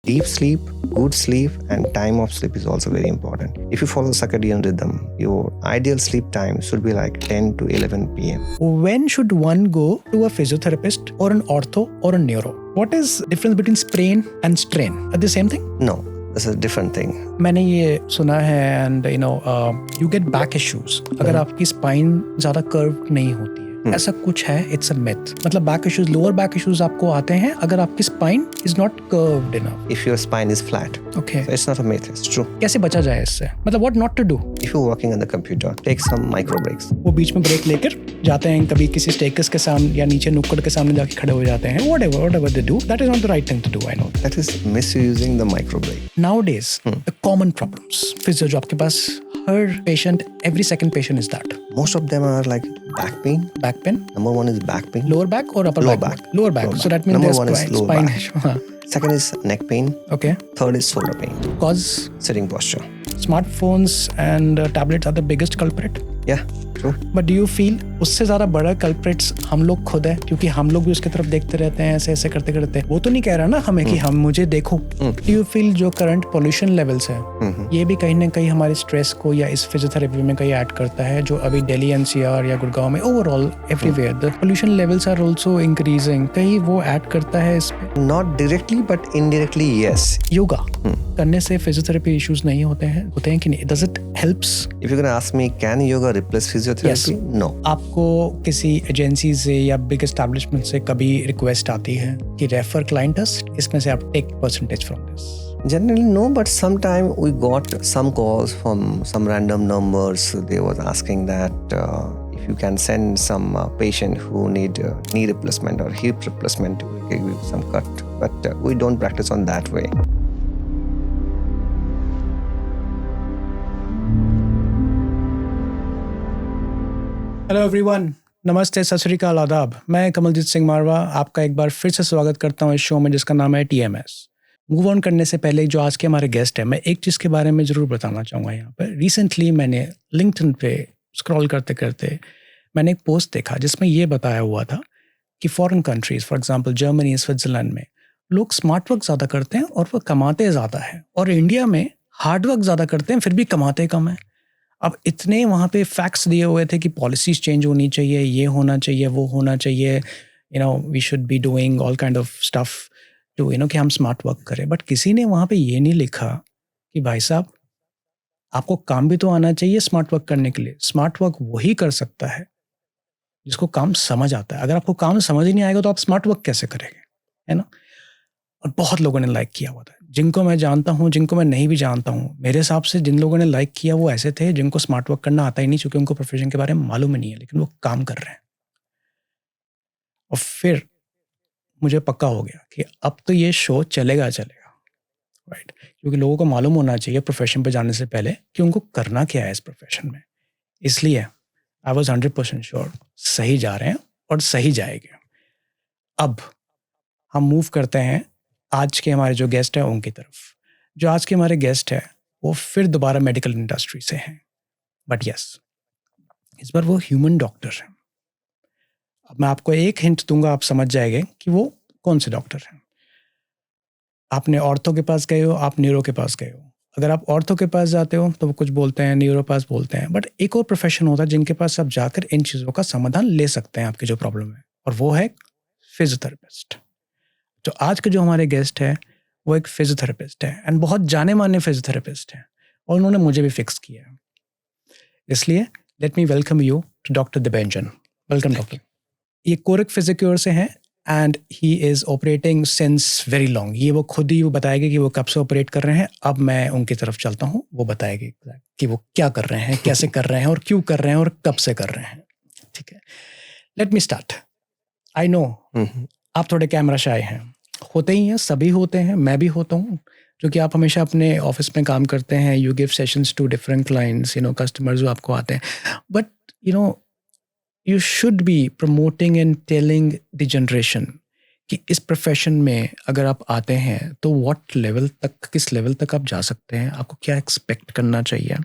Deep sleep, good sleep, and time of sleep is also very important. If you follow circadian rhythm, your ideal sleep time should be like 10 to 11 p.m. When should one go to a physiotherapist or an ortho or a neuro? What is the difference between sprain and strain? Are they the same thing? No, this is a different thing. मैंने ये सुना है and you get back issues अगर आपकी spine ज़्यादा curved नहीं होती है. ऐसा कुछ है, it's a myth. मतलब back issues, lower back issues आपको आते हैं अगर आपकी spine is not curved enough. If your spine is flat, Okay. so it's not a myth, it's true. कैसे बचा जाए इससे? मतलब what not to do? If you're working on the computer, take some micro breaks. वो बीच में break लेकर जाते हैं, कभी किसी स्टेकस के सामने या नीचे नुक्कड़ के सामने जाके खड़े हो जाते हैं. Whatever they do, that is not the right thing to do. I know. That is misusing the micro break. Nowadays, the common problems. Physio जो आपके पास हर patient, every second patient is that. Most of them are like back pain. Back pain. Number one is back pain. Lower back or upper Lower back? back. Lower back. Lower So back. that means Number there's one is lower spine back. issue. हाँ. Second is neck pain. Okay. Third is shoulder pain. Cause Sitting posture. smartphones and tablets are the biggest culprit. Yeah, true. But do you feel उससे ज़्यादा बड़ा culprits हम लोग खुद है, क्योंकि हम लोग भी उसकी तरफ देखते रहते हैं, ऐसे करते करते. वो तो नहीं कह रहा ना हमें कि हम मुझे देखो. Do you feel जो current pollution levels है, ये भी कहीं ना कहीं हमारे stress को या इस फिजियोथेरेपी में कहीं ऐड करता है, जो अभी दिल्ली NCR या गुड़गांव में overall everywhere the pollution levels are also increasing. कहीं वो ऐड करता है इस पे? Not directly, but indirectly, yes. Yoga करने से फिजियोथेरेपी इश्यूज नहीं होते हैं कि नहीं? Does it helps? If you're gonna ask me, can yoga replace physiotherapy? No. आपको किसी एजेंसी से या बिग एस्टैब्लिशमेंट से कभी रिक्वेस्ट आती है कि रेफर क्लाइंट अस, इसमें से आप take percentage from this? Generally, no, but sometime we got some calls from some random numbers. They was asking that if you can send some patient who need knee replacement or hip replacement, we can give some cut. But we don't practice on that way. Hello everyone, नमस्ते, सत श्री अकाल, आदाब. मैं कमलजीत सिंह मारवा आपका एक बार फिर से स्वागत करता हूँ इस शो में जिसका नाम है TMS. मूव ऑन करने से पहले जो आज के हमारे गेस्ट हैं, मैं एक चीज़ के बारे में ज़रूर बताना चाहूँगा यहाँ पर. रिसेंटली मैंने लिंक्डइन पे स्क्रॉल करते करते मैंने एक पोस्ट देखा जिसमें ये बताया हुआ था कि foreign countries, for example Germany, Switzerland में लोग स्मार्ट वर्क ज़्यादा करते हैं और वो कमाते ज़्यादा है, और इंडिया में हार्ड वर्क ज़्यादा करते हैं फिर भी कमाते कम है. अब इतने वहाँ पे फैक्ट्स दिए हुए थे कि पॉलिसीज़ चेंज होनी चाहिए, ये होना चाहिए, वो होना चाहिए, we should be doing all kind of stuff to कि हम स्मार्ट वर्क करें. बट किसी ने वहाँ पे ये नहीं लिखा कि भाई साहब आपको काम भी तो आना चाहिए स्मार्ट वर्क करने के लिए. स्मार्ट वर्क वही कर सकता है जिसको काम समझ आता है. अगर आपको काम समझ ही नहीं आएगा तो आप स्मार्ट वर्क कैसे करेंगे, है ना? और बहुत लोगों ने लाइक किया हुआ था, जिनको मैं जानता हूँ, जिनको मैं नहीं भी जानता हूँ. मेरे हिसाब से जिन लोगों ने लाइक किया वो ऐसे थे जिनको स्मार्ट वर्क करना आता ही नहीं, क्योंकि उनको प्रोफेशन के बारे में मालूम ही नहीं है, लेकिन वो काम कर रहे हैं. और फिर मुझे पक्का हो गया कि अब तो ये शो चलेगा, राइट? क्योंकि लोगों को मालूम होना चाहिए प्रोफेशन पे जाने से पहले कि उनको करना क्या है इस प्रोफेशन में. इसलिए आई वॉज 100% श्योर सही जा रहे हैं और सही जाएंगे. अब हम मूव करते हैं आज के हमारे जो गेस्ट हैं उनकी तरफ. जो आज के हमारे गेस्ट हैं वो फिर दोबारा मेडिकल इंडस्ट्री से हैं, बट यस, इस बार वो ह्यूमन डॉक्टर हैं. अब मैं आपको एक हिंट दूंगा, आप समझ जाएंगे कि वो कौन से डॉक्टर हैं. आपने ऑर्थो के पास गए हो, आप न्यूरो के पास गए हो. अगर आप ऑर्थो के पास जाते हो तो वो कुछ बोलते हैं, न्यूरो पास बोलते हैं, बट एक और प्रोफेशन होता है जिनके पास आप जाकर इन चीज़ों का समाधान ले सकते हैं आपकी जो प्रॉब्लम है, और वो है फिजियोथेरेपिस्ट. तो आज के जो हमारे गेस्ट है वो एक फिजियोथेरेपिस्ट है, एंड बहुत जाने माने फिजियोथेरेपिस्ट हैं, और उन्होंने मुझे भी फिक्स किया है. इसलिए let me welcome you to doctor Dibenjan. Welcome doctor. ये कोरिक फिजिक्योर से हैं and he is operating since very long. ये वो खुद ही वो बताएंगे कि वो कब से ऑपरेट कर रहे हैं. अब मैं उनकी तरफ चलता हूँ, वो बताएंगे कि वो क्या कर रहे हैं, कैसे कर रहे हैं, और क्यों कर रहे हैं, और कब से कर रहे हैं. ठीक है, let me start. I know आप थोड़े कैमरा शाय हैं, होते ही हैं, सभी होते हैं, मैं भी होता हूँ, क्योंकि आप हमेशा अपने ऑफिस में काम करते हैं. You give sessions to different clients, customers जो आपको आते हैं. But you should be promoting and telling the generation कि इस प्रोफेशन में अगर आप आते हैं तो व्हाट लेवल तक, किस लेवल तक आप जा सकते हैं, आपको क्या एक्सपेक्ट करना चाहिए,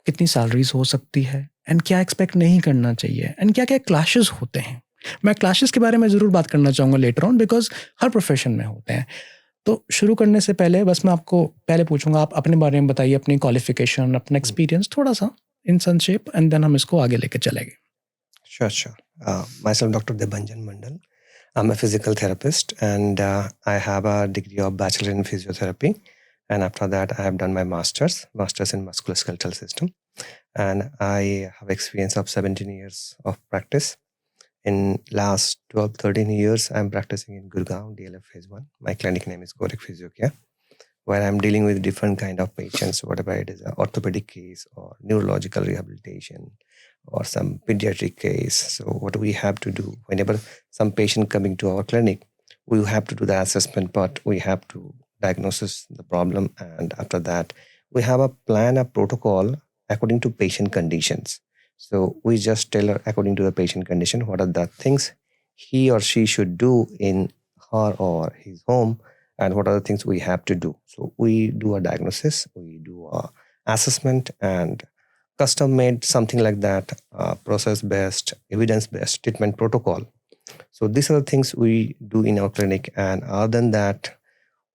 कितनी सैलरीज हो सकती है, एंड क्या एक्सपेक्ट नहीं करना चाहिए, एंड क्या क्या क्लैशेस होते हैं. मैं क्लैशेस के बारे में ज़रूर बात करना चाहूँगा later on, because her profession में होते हैं. तो शुरू करने से पहले बस मैं आपको पहले पूछूंगा, आप अपने बारे में बताइए, अपनी क्वालिफिकेशन, अपना एक्सपीरियंस थोड़ा सा इन संक्षेप, एंड देन हम इसको आगे लेके चलेंगे. Sure. Myself, Dr. Debanjan Mandal. I'm a physical therapist, and I have a degree of Bachelor in Physiotherapy. And after that, I have done my master's in Musculoskeletal System. And I have experience of 17 years of practice. In last 12, 13 years, I'm practicing in Gurgaon, DLF Phase 1. My clinic name is Gorak Physiocare, where I'm dealing with different kind of patients, whatever it is, an orthopedic case or neurological rehabilitation or some pediatric case. So what we have to do whenever some patient coming to our clinic, we have to do the assessment part. We have to diagnose the problem, and after that, we have a plan, a protocol according to patient conditions. So we just tailor according to the patient condition what are the things he or she should do in her or his home, and what are the things we have to do. So we do a diagnosis, we do a assessment, and custom made something like that, process based, evidence based treatment protocol. So these are the things we do in our clinic. And other than that,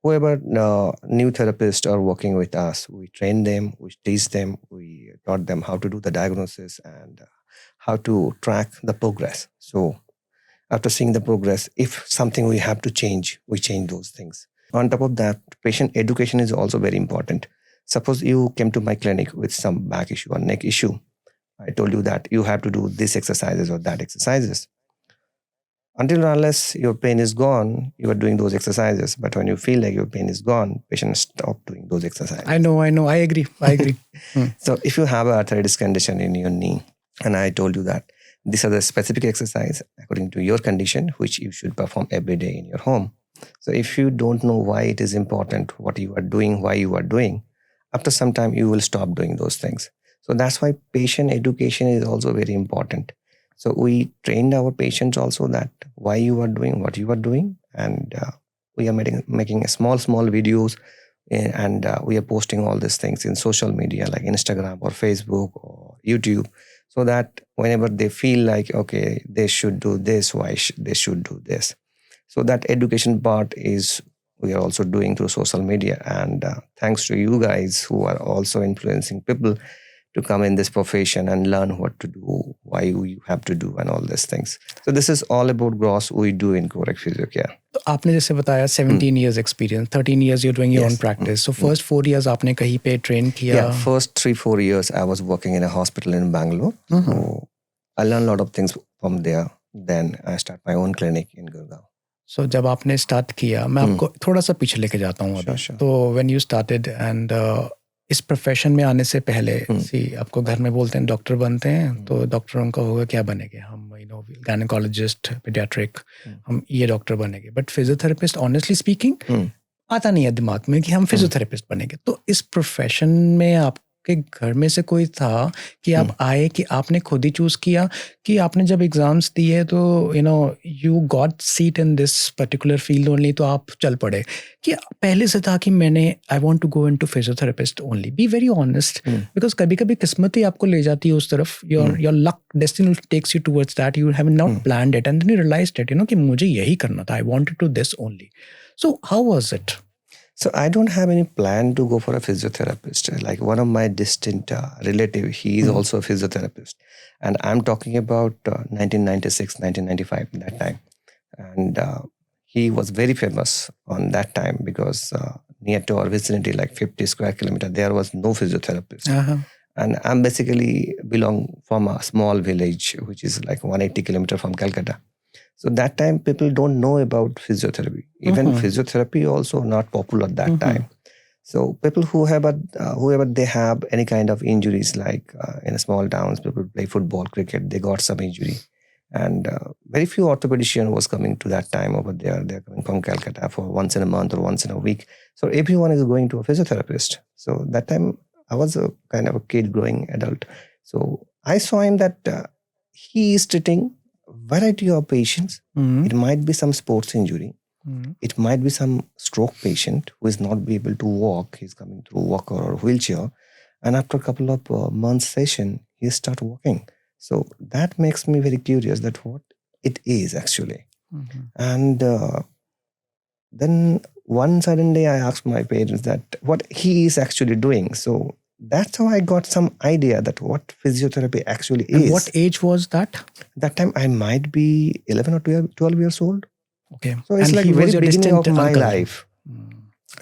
whoever new therapists are working with us, we train them, we teach them, we taught them how to do the diagnosis and how to track the progress. So after seeing the progress, if something we have to change, we change those things. On top of that, patient education is also very important. Suppose you came to my clinic with some back issue or neck issue. I told you that you have to do this exercises or that exercises. Until and unless your pain is gone, you are doing those exercises. But when you feel like your pain is gone, patient stop doing those exercises. I know. I agree. So if you have an arthritis condition in your knee, and I told you that these are the specific exercise according to your condition, which you should perform every day in your home. So if you don't know why it is important, what you are doing, why you are doing, after some time you will stop doing those things. So that's why patient education is also very important. So we trained our patients also that why you are doing what you are doing, and we are making a small videos, and we are posting all these things in social media like Instagram or Facebook or YouTube, so that whenever they feel like, okay, they should do this, they should do this. So that education part is we are also doing through social media, and thanks to you guys who are also influencing people to come in this profession and learn what to do, why you have to do, and all these things. So this is all about gross we do in Gorak Physiocare. तो आपने जैसे बताया 17 years experience, 13 years you're doing your own practice. So first 4 years आपने कहीं पे train किया? Yeah, first 3-4 years I was working in a hospital in Bangalore. So I learned a lot of things from there. Then I start my own clinic in Gurgaon. So जब आपने start किया, मैं आपको थोड़ा सा पीछे लेके जाता हूँ अभी. तो when you started and इस प्रोफेशन में आने से पहले आपको घर में बोलते हैं डॉक्टर बनते हैं, तो डॉक्टरों का होगा क्या बनेंगे, हम गायनेकोलॉजिस्ट, पीडियाट्रिक, हम ये डॉक्टर बनेंगे. बट फिजियोथेरेपिस्ट ऑनेस्टली स्पीकिंग आता नहीं है दिमाग में कि हम फिजियोथेरेपिस्ट बनेंगे. तो इस प्रोफेशन में आपके घर में से कोई था कि आप आए, कि आपने खुद ही चूज किया, कि आपने जब एग्जाम्स दिए तो you got seat in this particular field only, तो आप चल पड़े, कि पहले से था कि मैंने I want to go into physiotherapist only? Be very honest, because कभी कभी किस्मत ही आपको ले जाती है उस तरफ. Your luck, destiny takes you towards that, you have not planned it and then you realized it, कि मुझे यही करना था, I wanted to this only. So how was it? So I don't have any plan to go for a physiotherapist. Like one of my distant relative, he is also a physiotherapist. And I'm talking about 1996, 1995, that time. And he was very famous on that time because near to our vicinity, like 50 square kilometer, there was no physiotherapist. And I'm basically belong from a small village, which is like 180 kilometer from Calcutta. So that time people don't know about physiotherapy. Even physiotherapy also not popular at that time. So people whoever they have any kind of injuries, like in small towns, people play football, cricket, they got some injury. And very few orthopedician was coming to that time over there. They're coming from Calcutta for once in a month or once in a week. So everyone is going to a physiotherapist. So that time I was a kind of a kid growing adult. So I saw him that he is treating variety of patients. It might be some sports injury. It might be some stroke patient who is not be able to walk. He's coming through walker or wheelchair. And after a couple of months session, he start walking. So that makes me very curious that what it is actually. And then one sudden day I asked my parents that what he is actually doing. So that's how I got some idea that what physiotherapy actually And is. what age was that? That time I might be 11 or 12 years old. Okay. So it's And like he very was your beginning of distant my uncle. life.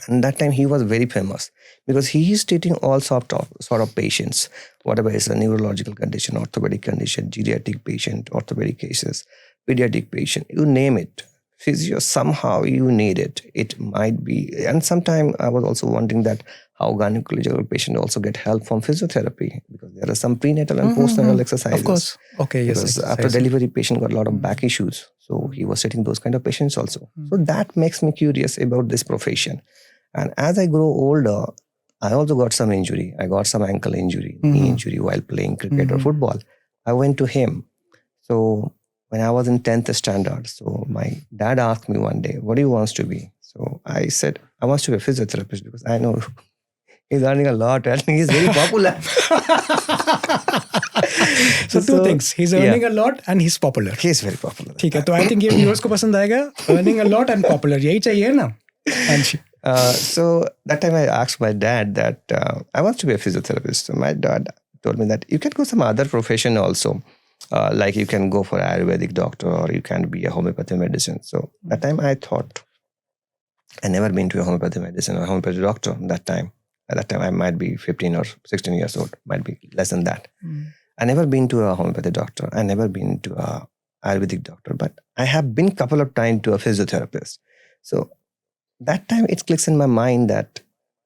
And that time he was very famous because he is treating all sort of patients, whatever is a neurological condition, orthopedic condition, geriatric patient, orthopedic cases, pediatric patient, you name it. Physio, somehow you need it. It might be, and sometime I was also wondering that how gynecological patient also get help from physiotherapy because there are some prenatal and postnatal exercises. Of course. Okay, yes. Because after delivery, patient got a lot of back issues. So he was treating those kind of patients also. So that makes me curious about this profession. And as I grow older, I also got some injury. I got some ankle injury, knee injury while playing cricket or football. I went to him. So when I was in 10th standard, so my dad asked me one day, what do you want to be? So I said, I want to be a physiotherapist because I know he's earning a lot and he's very popular. So two things. He's earning a lot and he's popular. He's very popular. ठीक है, तो I think ये viewers को पसंद आएगा. Earning a lot and popular. यही चाहिए ना? हाँ जी. So that time I asked my dad that I want to be a physiotherapist. So my dad told me that you can go some other profession also. Like you can go for Ayurvedic doctor or you can be a homeopathy medicine. So that time I thought, I never been to a homeopathy medicine or homeopathy doctor that time. At that time I might be 15 or 16 years old, might be less than that. I never been to a homeopathy doctor. I never been to a Ayurvedic doctor, but I have been couple of times to a physiotherapist. So that time it clicks in my mind that,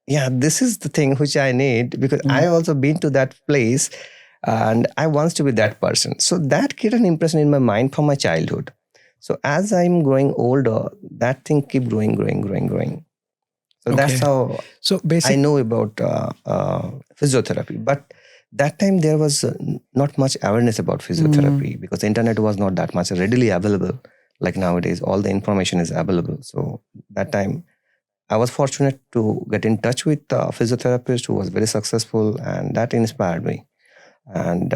yeah, this is the thing which I need because I also been to that place and I want to be that person. So that created an impression in my mind from my childhood. So as I'm growing older, that thing keep growing. So that's how I know about physiotherapy. But that time there was not much awareness about physiotherapy because the internet was not that much readily available. Like nowadays, all the information is available. So that time I was fortunate to get in touch with a physiotherapist who was very successful and that inspired me. And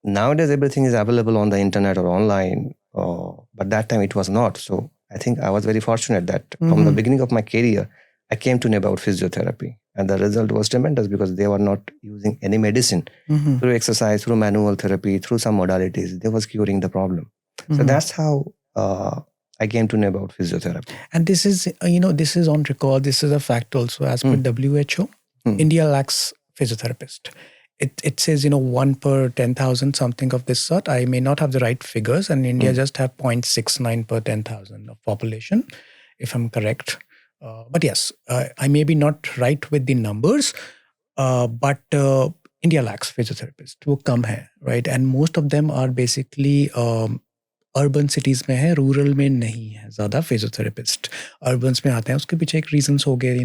nowadays everything is available on the internet or online, but that time it was not. So I think I was very fortunate that from the beginning of my career, I came to know about physiotherapy. And the result was tremendous because they were not using any medicine. Through exercise, through manual therapy, through some modalities, they was curing the problem. So that's how I came to know about physiotherapy. And this is, this is on record. This is a fact also as per WHO. India lacks physiotherapist. It says, 1 per 10,000, something of this sort. I may not have the right figures, and India just have 0.69 per 10,000 of population, if I'm correct. But yes, I may be not right with the numbers, but India lacks physiotherapists. वो कम है, right? And most of them are basically urban cities में है, rural में नहीं है ज़्यादा physiotherapist. अर्बन्स में आते हैं, उसके पीछे एक रीजंस हो गए,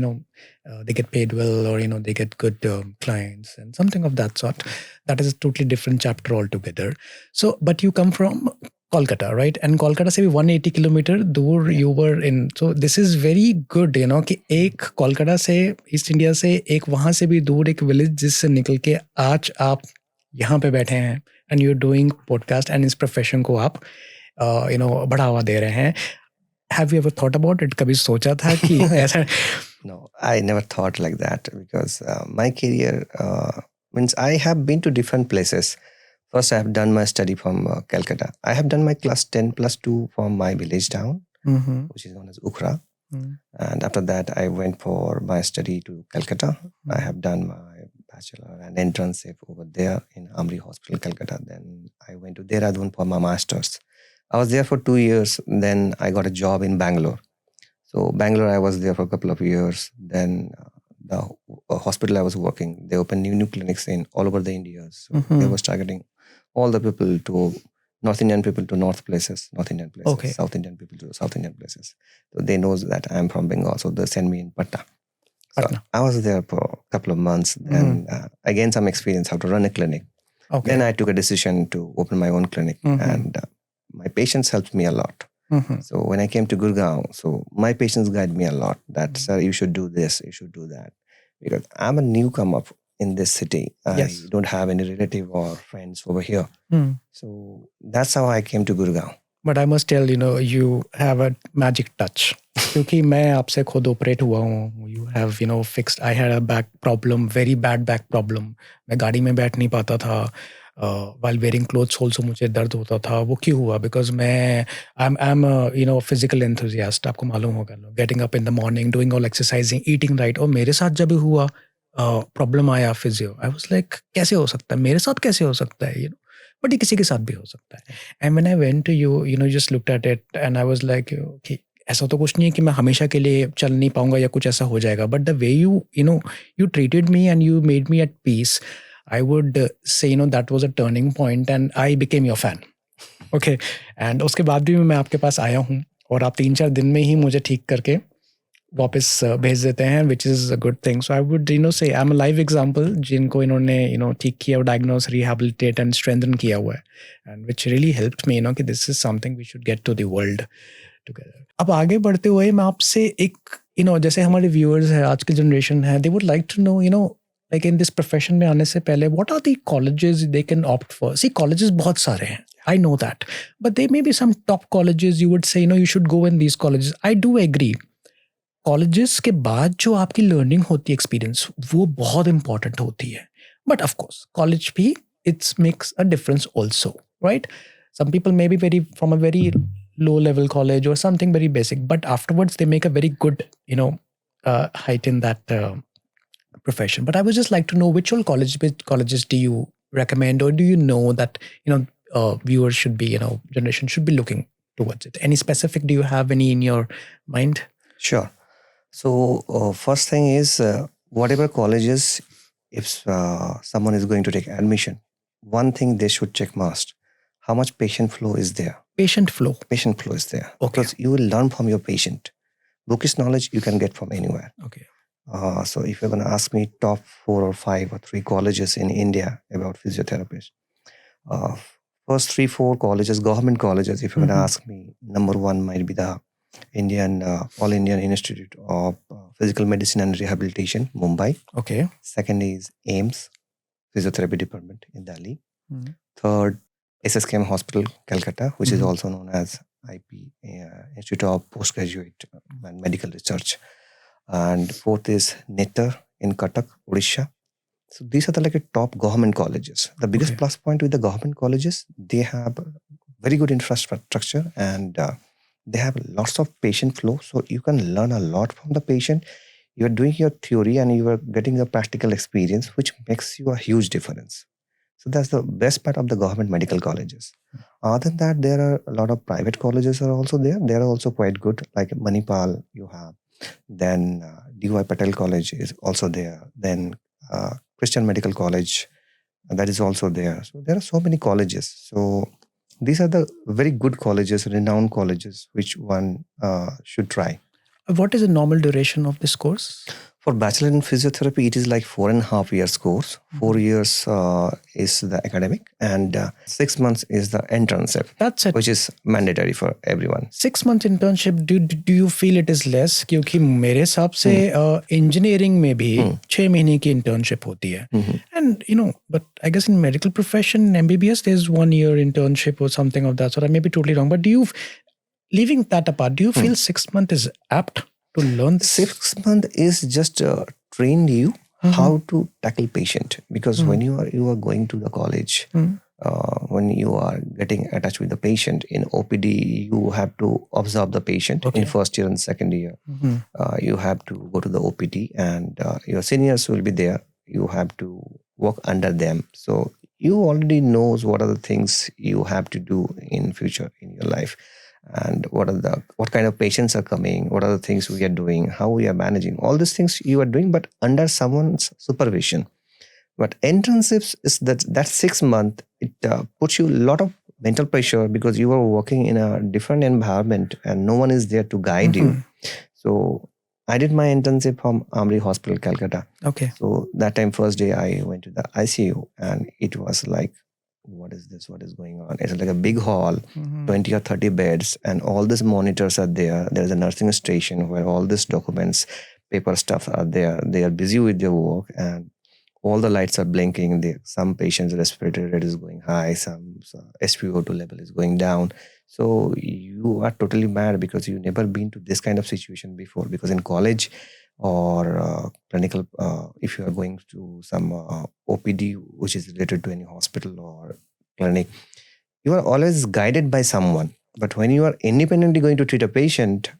they get paid well or they get good clients and something of that sort. That is a totally different chapter altogether. So but you come from Kolkata, right? And Kolkata से भी 180 kilometre दूर you were in. So this is very good, कि एक कोलकाता से, east India से, एक वहाँ से भी दूर एक विलेज जिससे निकल के आज आप यहाँ पे बैठे हैं and you're doing podcast and इस प्रोफेशन को आप बढ़ावा दे रहे हैं. Have you ever thought about it? कभी सोचा था कि ऐसा? No, I never thought like that because my career means I have been to different places. First, I have done my study from Calcutta. I have done my class 10 plus 2 from my village town, which is known as Ukhra. And after that, I went for my study to Calcutta. I have done my bachelor and internship over there in Amri Hospital, Calcutta. Then I went to Dehradun for my master's. I was there for 2 years. Then I got a job in Bangalore. So Bangalore, I was there for a couple of years. Then the hospital I was working, they opened new clinics in all over the India. So they was targeting all the people to North Indian people to North places, North Indian places, South Indian people to South Indian places. So they know that I'm from Bengal. So they send me in Patna. So I was there for a couple of months. Then I gained some experience how to run a clinic. Then I took a decision to open my own clinic and my patients helped me a lot. So when I came to Gurgaon, so my patients guide me a lot that, sir, you should do this, you should do that. Because I'm a newcomer in this city. I don't have any relative or friends over here. So that's how I came to Gurgaon. But I must tell you have a magic touch. क्योंकि मैं आपसे खुद operate हुआ हूँ. You have fixed. I had a back problem, very bad back problem. मैं गाड़ी में बैठ नहीं पाता था. While wearing clothes also मुझे दर्द होता था. वो क्यों हुआ? Because मैं I'm a physical enthusiast. आपको मालूम होगा. Getting up in the morning, doing all exercising, eating right. और मेरे साथ जब हुआ प्रॉब्लम आया फिजियो, आई वाज लाइक कैसे हो सकता है? मेरे साथ कैसे हो सकता है? बट ये किसी के साथ भी हो सकता है. And when I went to you just looked at it and I was like कि ऐसा तो कुछ नहीं है कि मैं हमेशा के लिए चल नहीं पाऊंगा या कुछ ऐसा हो जाएगा. But the way you treated me and you made me at peace, I would say that was a turning point and I became your fan. Okay. And उसके बाद भी मैं आपके पास आया हूँ और आप 3-4 दिन में ही मुझे ठीक करके वापस भेज देते हैं, which is a good thing. So I would say I am a live example जिनको इन्होंने ठीक किया, डायग्नोस, रिहैबिलिटेट एंड स्ट्रेंथन किया हुआ है, and which really helped me कि this is something we should get to the world together. अब आगे बढ़ते हुए मैं आपसे एक जैसे हमारे व्यूअर्स हैं, आज की जनरेशन है, they would like to know like in this profession में आने से पहले what are the colleges they can opt for. See colleges बहुत सारे हैं, I know that, but there may be some top colleges you would say you should go in these colleges. I do agree. Colleges के बाद जो आपकी learning होती है, experience, वो बहुत इंपॉर्टेंट होती है. बट ऑफ कोर्स कॉलेज भी it's makes a difference also, right? Some people may be very from a very low level college or something very basic, but afterwards they make a very good height in that profession. But I would just like to know which colleges do you recommend, or do you know that viewers should be, generation should be looking towards it? Any specific, do you have any in your mind? Sure. So first thing is whatever colleges, if someone is going to take admission, one thing they should check must, how much patient flow is there. Patient flow is there. Okay. Because you will learn from your patient. Bookish knowledge you can get from anywhere. Okay. So if you're going to ask me top 4 or 5 or 3 colleges in India about physiotherapists, first 3-4 colleges, government colleges, if you're going to ask me, number 1 might be the All Indian Institute of Physical Medicine and Rehabilitation, Mumbai. Okay. Second is AIIMS, Physiotherapy Department in Delhi. Third, SSKM Hospital, Calcutta, which is also known as IP, Institute of Postgraduate and Medical Research. And fourth is NITR in Cuttack, Odisha. So these are the top government colleges. The biggest plus point with the government colleges, they have very good infrastructure and they have lots of patient flow, so you can learn a lot from the patient. You are doing your theory and you are getting the practical experience, which makes you a huge difference. So that's the best part of the government medical colleges. Other than that, there are a lot of private colleges are also there. They are also quite good, like Manipal you have. Then D.Y. Patel College is also there. Then Christian Medical College, that is also there. So there are so many colleges. So these are the very good colleges, renowned colleges, which one should try. What is the normal duration of this course? For bachelor in physiotherapy, it is like 4.5 years course. 4 years is the academic, and 6 months is the internship. That's it. Which is mandatory for everyone. 6 months internship, do you feel it is less? क्योंकि मेरे हिसाब से engineering में भी 6 महीने की internship होती है. And but I guess in medical profession, MBBS, there's 1 year internship or something of that sort. I may be totally wrong, but leaving that apart, do you feel 6 months is apt to learn this? 6 months is just train you how to tackle patient, because when you are going to the college, when you are getting attached with the patient in OPD, you have to observe the patient in first year and second year. You have to go to the OPD and your seniors will be there. You have to work under them, so you already knows what are the things you have to do in future in your life, and what kind of patients are coming, what are the things we are doing, how we are managing. All these things you are doing, but under someone's supervision. But internships is that 6 month, it puts you a lot of mental pressure, because you are working in a different environment and no one is there to guide you. So I did my internship from Amri Hospital, Calcutta. Okay. So that time, first day I went to the ICU and it was like, what is this? What is going on? It's like a big hall, 20 or 30 beds, and all these monitors are there. There's a nursing station where all these documents, paper stuff are there. They are busy with their work, and all the lights are blinking. Some patients' respiratory rate is going high, some SpO2 level is going down. So you are totally mad because you never been to this kind of situation before. Because in college or clinical, if you are going to some OPD, which is related to any hospital or clinic, you are always guided by someone. But when you are independently going to treat a patient,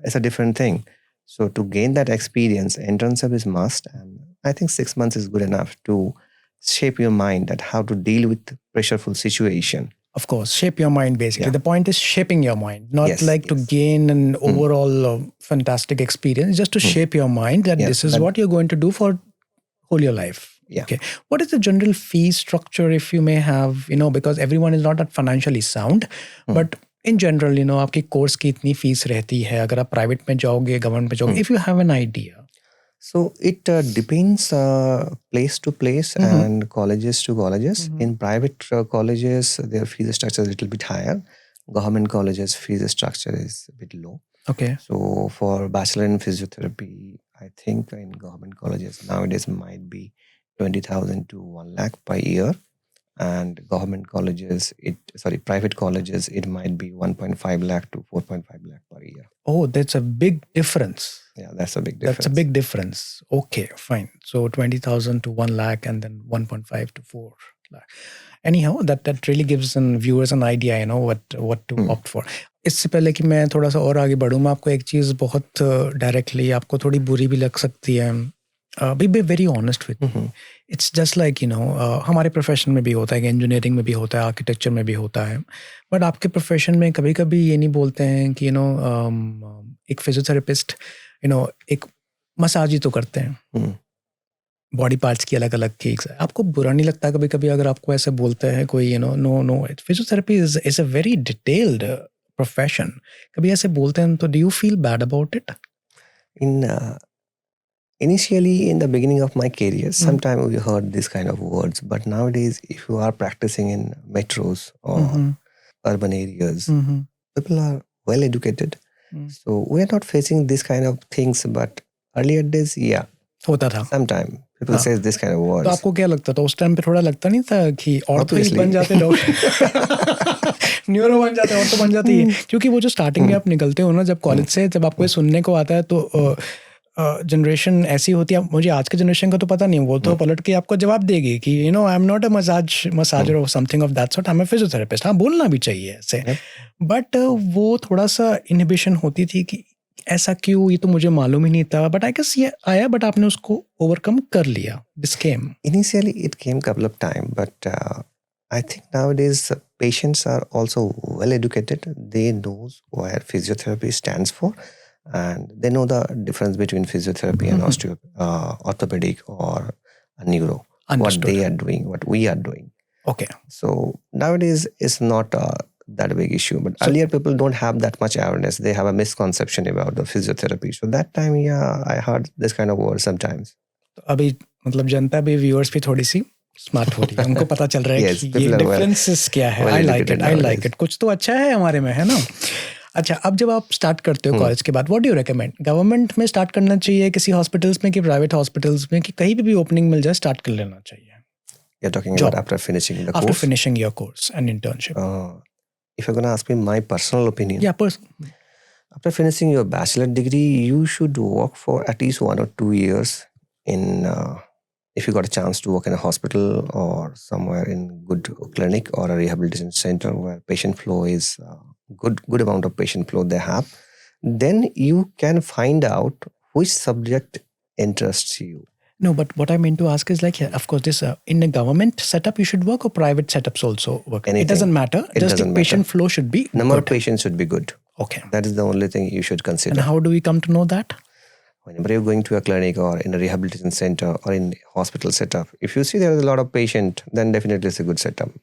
it's a different thing. So to gain that experience, internship is must, and I think 6 months is good enough to shape your mind that how to deal with pressureful situation. Of course, shape your mind basically. Yeah. The point is shaping your mind, not Yes, like to yes. gain an overall fantastic experience, just to shape your mind that Yeah, this is that- what you're going to do for whole your life. Yeah. Okay. What is the general fee structure, if you may have, because everyone is not that financially sound, but in general, आपकी course की इतनी fees रहती है, अगर आप private में जाओगे, government में जाओगे, if you have an idea. So it depends place to place and colleges to colleges. In private colleges, their fees structure is a little bit higher. Government colleges fees structure is a bit low. Okay. So for bachelor in physiotherapy, I think in government colleges nowadays might be 20,000 to 1 lakh per year, and government colleges, private colleges, it might be 1.5 lakh to 4.5 lakh per year. Oh, that's a big difference. Yeah, that's a big difference. That's a big difference. Okay, fine. So 20,000 to 1 lakh and then 1.5 to 4 lakh. Anyhow, that really gives viewers an idea, what to opt for. इससे पहले कि मैं थोड़ा सा और आगे बढ़ूँ, मैं आपको एक चीज़ बहुत डायरेक्टली, आपको थोड़ी बुरी भी लग सकती है. Be very honest with me. It's just like, हमारे प्रोफेशन में भी होता है, इंजीनियरिंग में भी होता है, आर्किटेक्चर में भी होता है. बट आपके प्रोफेशन में कभी कभी ये नहीं बोलते हैं कि एक फिजियोथेरेपिस्ट एक मसाज ही तो करते हैं, बॉडी पार्ट्स की अलग अलग केक्स. आपको बुरा नहीं लगता कभी कभी अगर आपको ऐसे बोलते हैं कोई no physiotherapy is a very detailed profession, कभी ऐसे बोलते हैं तो do you feel bad about it? Initially, in the beginning of my career, sometimes we heard this kind of words. But nowadays, if you are practicing in metros or urban areas, people are well educated. So we are not facing this kind of things. But earlier days, yeah, होता था. sometimes people say this kind of words. तो आपको क्या लगता था उस time पे? थोड़ा लगता नहीं था कि और तो ही बन जाते लोग, न्यूरो बन जाते, और तो बन जाती है. क्योंकि वो जो स्टार्टिंग में आप निकलते हो ना जब कॉलेज से, जब आपको ये सुनने को आता है तो जनरेशन ऐसी होती है. मुझे आज के जनरेशन का तो पता नहीं, वो तो पलट के आपको जवाब देगी कि I am not a massager और something of that sort, I am a physiotherapist. हाँ, बोलना भी चाहिए ऐसे. बट वो थोड़ा सा इनहिबिशन होती थी कि ऐसा क्यों, ये तो मुझे मालूम ही नहीं था. बट आई गेस ये आया, बट आपने उसको ओवरकम कर लिया. This came. Initially, it came couple of time, but I think nowadays patients are also well educated. They knows where physiotherapy stands for, and they know the difference between physiotherapy and orthopedic or a neuro. Understood. What they are doing, what we are doing. Okay. So nowadays it's not that big issue. But earlier people don't have that much awareness. They have a misconception about the physiotherapy. So that time, yeah, I heard this kind of words sometimes. तो अभी मतलब जनता भी, viewers भी थोड़ी सी smart हो रही है, उनको पता चल रहा है Yes, कि ये people are डिफरेंसेस क्या है. well I like educated it, I nowadays. Like it. कुछ तो अच्छा है हमारे में, है ना. अच्छा, अब जब आप स्टार्ट करते हो कॉलेज के बाद, what do you recommend? Government में स्टार्ट करना चाहिए, किसी हॉस्पिटल्स में, कि प्राइवेट हॉस्पिटल्स में, कि कहीं भी ओपनिंग मिल जाए स्टार्ट कर लेना चाहिए? You're talking Job. about after finishing the after course. Finishing your course and internship. If you're going to ask me my personal opinion, या after finishing your bachelor degree, you should work for at least 1 or 2 years in, if you got a chance to work in a hospital or somewhere in good clinic or a rehabilitation center where patient flow is good amount of patient flow they have, then you can find out which subject interests you. No, but what I mean to ask is like, yeah, of course, this in a government setup you should work, or private setups also work. Anything. It doesn't matter. It Just doesn't the patient matter. flow should be Number good. of patients should be good. Okay. That is the only thing you should consider. And how do we come to know that? Whenever you're going to a clinic or in a rehabilitation center or in hospital setup, if you see there is a lot of patient, then definitely it's a good setup.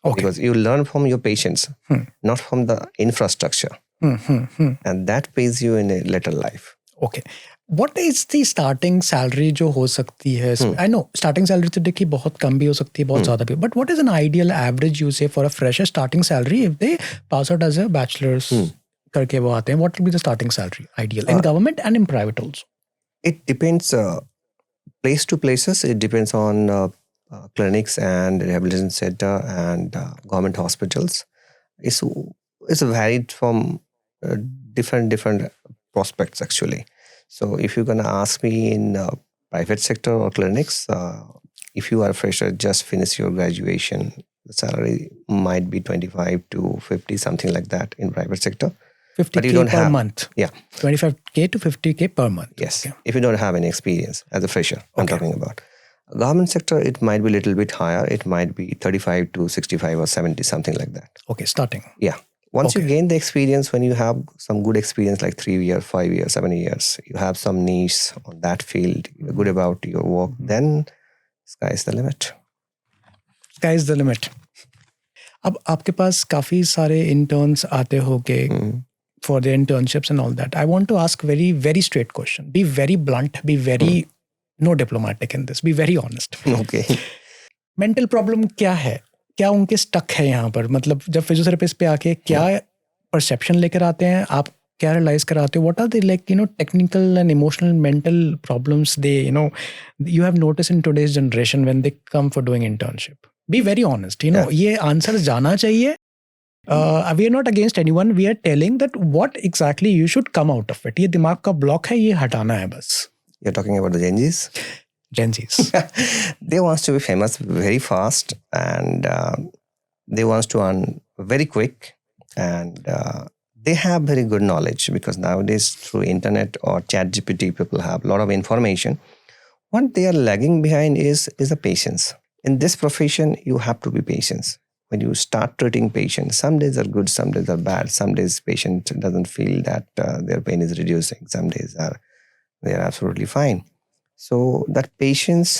Okay. Because you learn from your patients, not from the infrastructure. And that pays you in a later life. Okay. What is the starting salary जो हो सकती है? I know starting salary तो देखिए बहुत कम भी हो सकती है, बहुत ज़्यादा भी. But what is an ideal average you say for a fresher starting salary if they pass out as a bachelor's करके वो आते हैं? What will be the starting salary ideal in government and in private also? It depends place to places. It depends on clinics and rehabilitation center and government hospitals. It's varied from uh, different prospects actually. So if you're gonna ask me in private sector or clinics, if you are a fresher, just finish your graduation, the salary might be 25 to 50, something like that in private sector. But you 50K don't per have, month. yeah, 25K to 50K per month. yes. Okay. If you don't have any experience as a fresher, I'm Okay. talking about. Government sector, it might be a little bit higher. It might be 35 to 65 or 70, something like that. Okay, starting. Yeah. Once you Okay. gain the experience, when you have some good experience like 3 years, 5 years, 7 years, you have some niche on that field, you're good about your work, then sky's the limit. Sky is the limit. अब आपके पास काफी सारे interns आते होंगे for their internships and all that. I want to ask very straight question. Be very blunt. Be very no diplomatic in this. Be very honest. Okay. Mental problem क्या है? क्या उनके स्टक है यहाँ पर? मतलब जब फिजियोथेरेपिस्ट पे आके क्या परसेप्शन लेकर आते हैं, आप क्या रियलाइज कराते हो? What are the like technical and emotional mental problems they you have notice in today's generation when they come for doing internship? Be very honest, ये आंसर जाना चाहिए. We are not against anyone. We are telling that what exactly you should come out of it. ये दिमाग का block है, ये हटाना है बस. You're talking about the Gen Zs? Gen Zs. They want to be famous very fast and they want to earn very quick and they have very good knowledge because nowadays through internet or chat GPT people have a lot of information. What they are lagging behind is the patience. In this profession, you have to be patient. When you start treating patients, some days are good, some days are bad. Some days patient doesn't feel that their pain is reducing. Some days they are absolutely fine. So that patience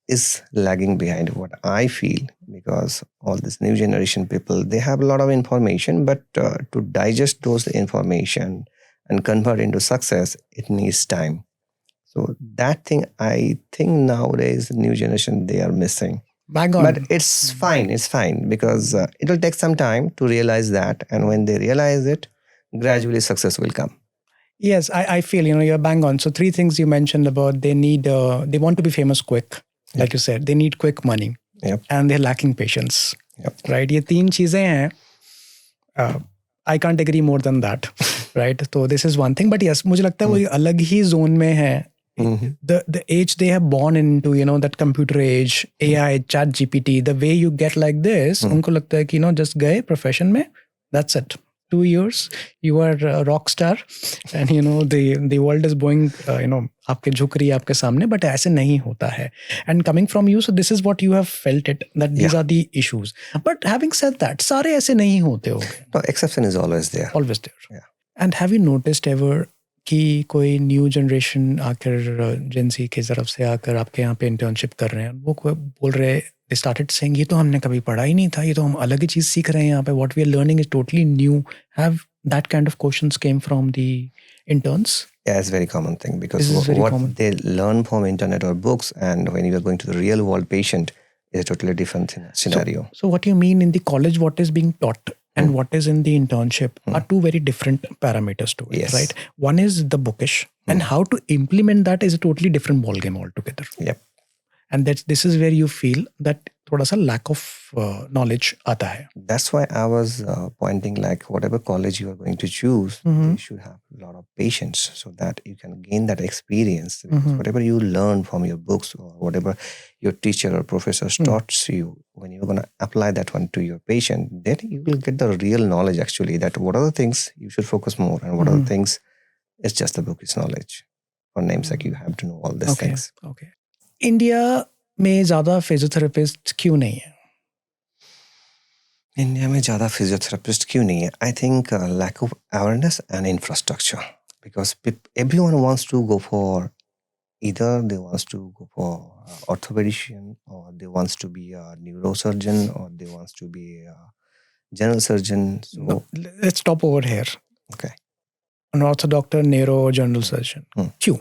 is lagging behind, what I feel, because all this new generation people, they have a lot of information, but to digest those information and convert into success, it needs time. So that thing, I think nowadays, the new generation, they are missing. Bang on. But it's fine because it will take some time to realize that. And when they realize it, gradually success will come. Yes, I feel, you're bang on. So 3 things you mentioned about they want to be famous quick. Like you said, they need quick money. Yep. And they're lacking patience. Yep. Right? ये 3 चीजें हैं. I can't agree more than that. Right? So this is one thing. But yes, मुझे लगता है वो अलग ही zone में है. The age they have born into, that computer age, AI, chat GPT, the way you get like this, उनको लगता है कि just गए profession में, that's it. 2 years, you are a rock star and the world is going, आपके झुक रही है आपके सामने, but ऐसे नहीं होता है. And coming from you, so this is what you have felt it, that these are the issues. But having said that, सारे ऐसे नहीं होते होंगे. No, exception is always there. Always there. Yeah. And have you noticed ever कि कोई new generation आकर जेंसी की तरफ से आकर आपके यहाँ पे इंटर्नशिप कर रहे हैं, वो बोल रहे they started saying ये तो हमने कभी पढ़ा ही नहीं था, ये तो हम अलग ही चीज़ सीख रहे हैं यहाँ पे, what we are learning is totally new. Have that kind of questions came from the interns? Yeah, it's a very common thing because what common. They learn from internet or books and when you are going to the real world patient is a totally different scenario. So what you mean in the college, what is being taught and what is in the internship are 2 very different parameters to it, Yes. right? One is the bookish and how to implement that is a totally different ballgame altogether. Yep. And this is where you feel that थोड़ा सा lack of knowledge आता है. That's why I was pointing like whatever college you are going to choose, you should have a lot of patience so that you can gain that experience. Because whatever you learn from your books or whatever your teacher or professors taught you, when you're going to apply that one to your patient, then you will get the real knowledge actually that what are the things you should focus more and what are the things it's just the bookish knowledge. For namesake, you have to know all these things. Okay. India में ज़्यादा physiotherapist क्यों नहीं है? India में ज़्यादा physiotherapist क्यों नहीं है? I think lack of awareness and infrastructure because everyone wants to go for either they wants to go for orthopedician or they wants to be a neurosurgeon or they wants to be a general surgeon. So No, let's stop over here. Okay. An ortho doctor, neuro, general surgeon. क्यों?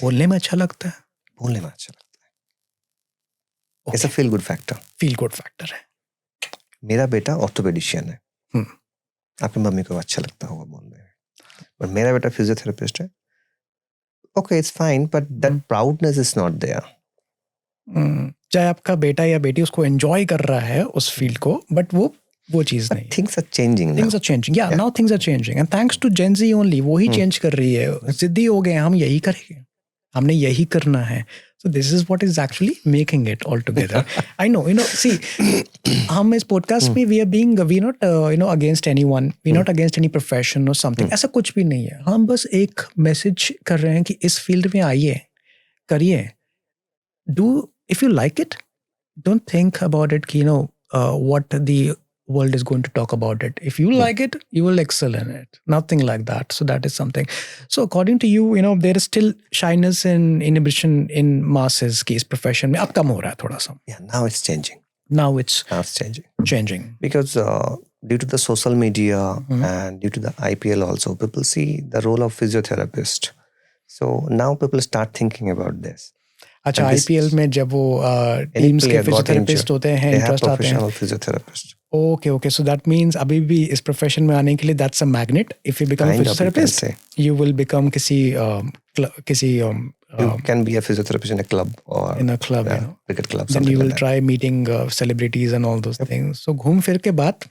बोलने में अच्छा लगता है. बोलने में अच्छा लगता है. It's a feel good factor. Feel good factor है. मेरा बेटा ऑर्थोपेडिशियन है. आपकी मम्मी को अच्छा लगता होगा बोलने में. But मेरा बेटा फिजियोथेरेपिस्ट है. Okay, it's fine, but that proudness is not there. चाहे आपका बेटा या बेटी उसको एंजॉय कर रहा है उस फील्ड को, बट वो चीज़ नहीं है. Things are changing now. Things are changing. Yeah, now things are changing. And thanks to Gen Z only, वो ही चेंज कर रही है. जिद्दी हो गए, हम यही करेंगे, हमने यही करना है. So this is what is actually making it all together. I know, see, हम इस podcast में we're not against anyone, we're not against any profession or something. ऐसा कुछ भी नहीं है. हम बस एक मैसेज कर रहे हैं कि इस फील्ड में आइए, करिए. If you like it, don't think about it, what the world is going to talk about it. If you like it, you will excel in it. Nothing like that. So that is something. So according to you, there is still shyness and inhibition in masses की इस profession में. अब कम हो रहा है थोड़ा सा. Yeah, now it's changing. Now it's changing. Because due to the social media and due to the IPL also, people see the role of physiotherapist. So now people start thinking about this. अच्छा, IPL में जब वो teams के physiotherapist होते हैं, interest आते हैं. Physiotherapist. Okay. So that means अभी भी इस प्रोफेशन में आने के लिए that's a magnet. If you become a physiotherapist, you will become किसी you can be a physiotherapist in a club or in a club, cricket club. Then you will try meeting celebrities and all those things. So घूम फिर के बात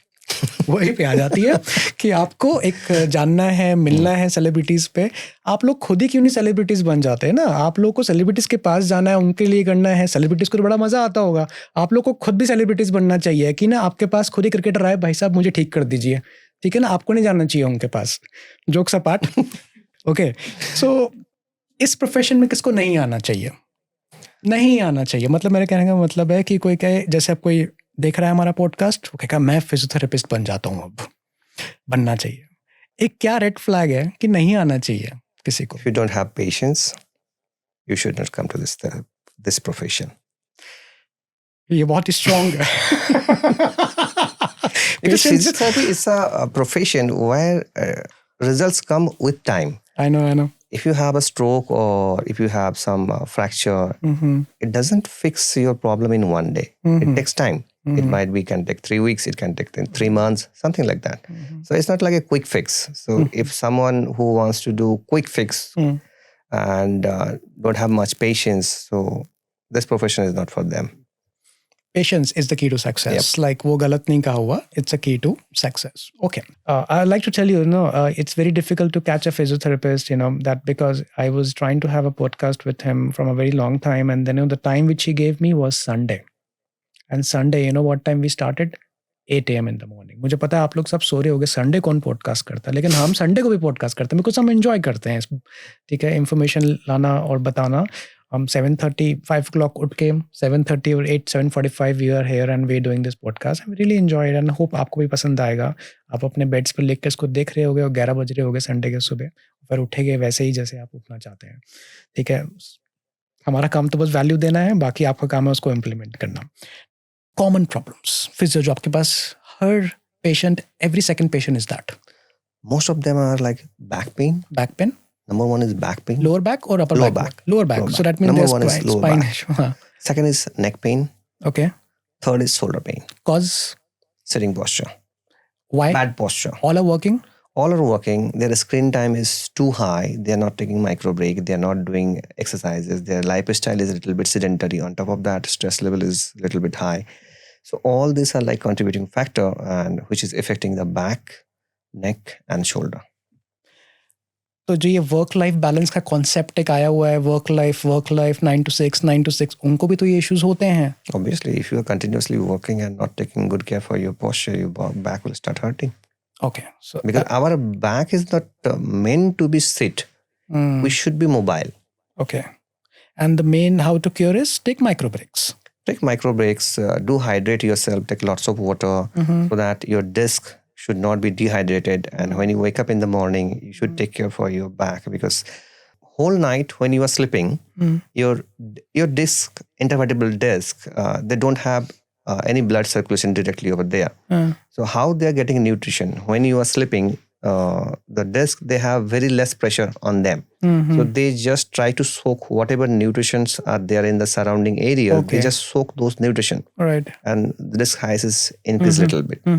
वही पे आ जाती है कि आपको एक जानना है, मिलना है सेलिब्रिटीज पे. आप लोग खुद ही क्यों नहीं सेलिब्रिटीज बन जाते हैं ना. आप लोग को सेलिब्रिटीज के पास जाना है, उनके लिए करना है. सेलिब्रिटीज को तो बड़ा मजा आता होगा. आप लोग को खुद भी सेलिब्रिटीज बनना चाहिए कि ना आपके पास खुद ही क्रिकेटर आए, भाई साहब मुझे ठीक कर दीजिए, ठीक है ना. आपको नहीं जाना चाहिए उनके पास. Jokes apart. ओके, सो इस प्रोफेशन में किसको नहीं आना चाहिए? नहीं आना चाहिए मतलब मेरे कहने का मतलब है कि कोई कहे, जैसे अब कोई देख रहा है हमारा पॉडकास्ट, वो कहेगा मैं फिजियोथेरेपिस्ट बन जाता हूँ, अब बनना चाहिए. एक क्या रेड फ्लैग है कि नहीं आना चाहिए किसी को? If you don't have patience, you should not come to this profession. ये बहुत स्ट्रॉन्ग है. Because physiotherapy is a profession where results come with time. I know. If you have a stroke or if you have some fracture, it doesn't fix your problem in one day. It takes time. It can take 3 weeks, it can take 3 months, something like that. So it's not like a quick fix. So if someone who wants to do quick fix and don't have much patience, so this profession is not for them. Patience is the key to success. Yep. Like वो गलत नहीं कहा हुआ. It's a key to success. Okay. I'd like to tell you, it's very difficult to catch a physiotherapist, that because I was trying to have a podcast with him from a very long time. And then the time which he gave me was Sunday. And Sunday, what time we started? 8 a.m. in the morning. मुझे पता है आप लोग सब सो रहे होगे, Sunday कौन podcast करता है, लेकिन हम संडे को भी पॉडकास्ट करते हैं बिकॉज हम एंजॉय करते हैं. ठीक है, इन्फॉर्मेशन लाना और बताना. हम 7:30, 5 o'clock उठ के 7:30 और 7:45 we are here and we doing this podcast. I really enjoyed and hope आपको भी पसंद आएगा. आप अपने बेड्स पर लेकर इसको देख रहे होगे और 11 बज रहे होगे संडे के सुबह, फिर उठेंगे वैसे ही जैसे आप उठना चाहते हैं. ठीक है, हमारा काम तो बस वैल्यू देना है, बाकी आपका काम है उसको इम्प्लीमेंट करना. कॉमन प्रॉब्लम्स फिजियो जो आपके पास हर patient, every second patient is that. Most of them are like back pain. Back pain. Number 1 is back pain. Lower back or upper Lower back? Lower back. So that means Number there's 1 is lower spine back. issue. Second is neck pain. Okay. Third is shoulder pain. Cause? Sitting posture. Why? Bad posture. All are working? All are working. Their screen time is too high. They are not taking micro break. They are not doing exercises. Their lifestyle is a little bit sedentary. On top of that, stress level is a little bit high. So all these are like contributing factor and which is affecting the back, neck and shoulder. तो जो ये work life balance का concept एक आया हुआ है, work life 9 to 6, उनको भी तो ये इश्यूज होते हैं. Obviously, if you are continuously working and not taking good care for your posture, your back will start hurting. Okay. So because our back is not meant to be sit. We should be mobile. Okay. And the main how to cure is take micro breaks. Take micro breaks, do hydrate yourself, take lots of water so that your disc should not be dehydrated. And when you wake up in the morning, you should take care for your back because whole night when you are sleeping, your disc, intervertebral disc, they don't have any blood circulation directly over there. So how they are getting nutrition? When you are sleeping, the disc, they have very less pressure on them. So they just try to soak whatever nutritions are there in the surrounding area. Okay. They just soak those nutrition. Right. And the disc size is increased a little bit.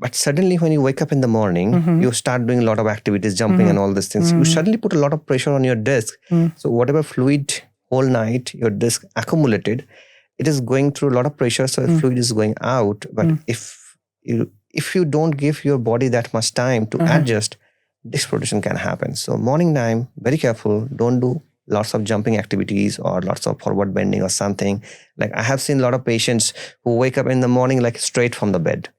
But suddenly when you wake up in the morning, you start doing a lot of activities, jumping and all these things. You suddenly put a lot of pressure on your disc. So whatever fluid whole night your disc accumulated, it is going through a lot of pressure, so fluid is going out. But if you don't give your body that much time to adjust, disc protrusion can happen. So morning time, very careful. Don't do lots of jumping activities or lots of forward bending or something. Like I have seen a lot of patients who wake up in the morning like straight from the bed.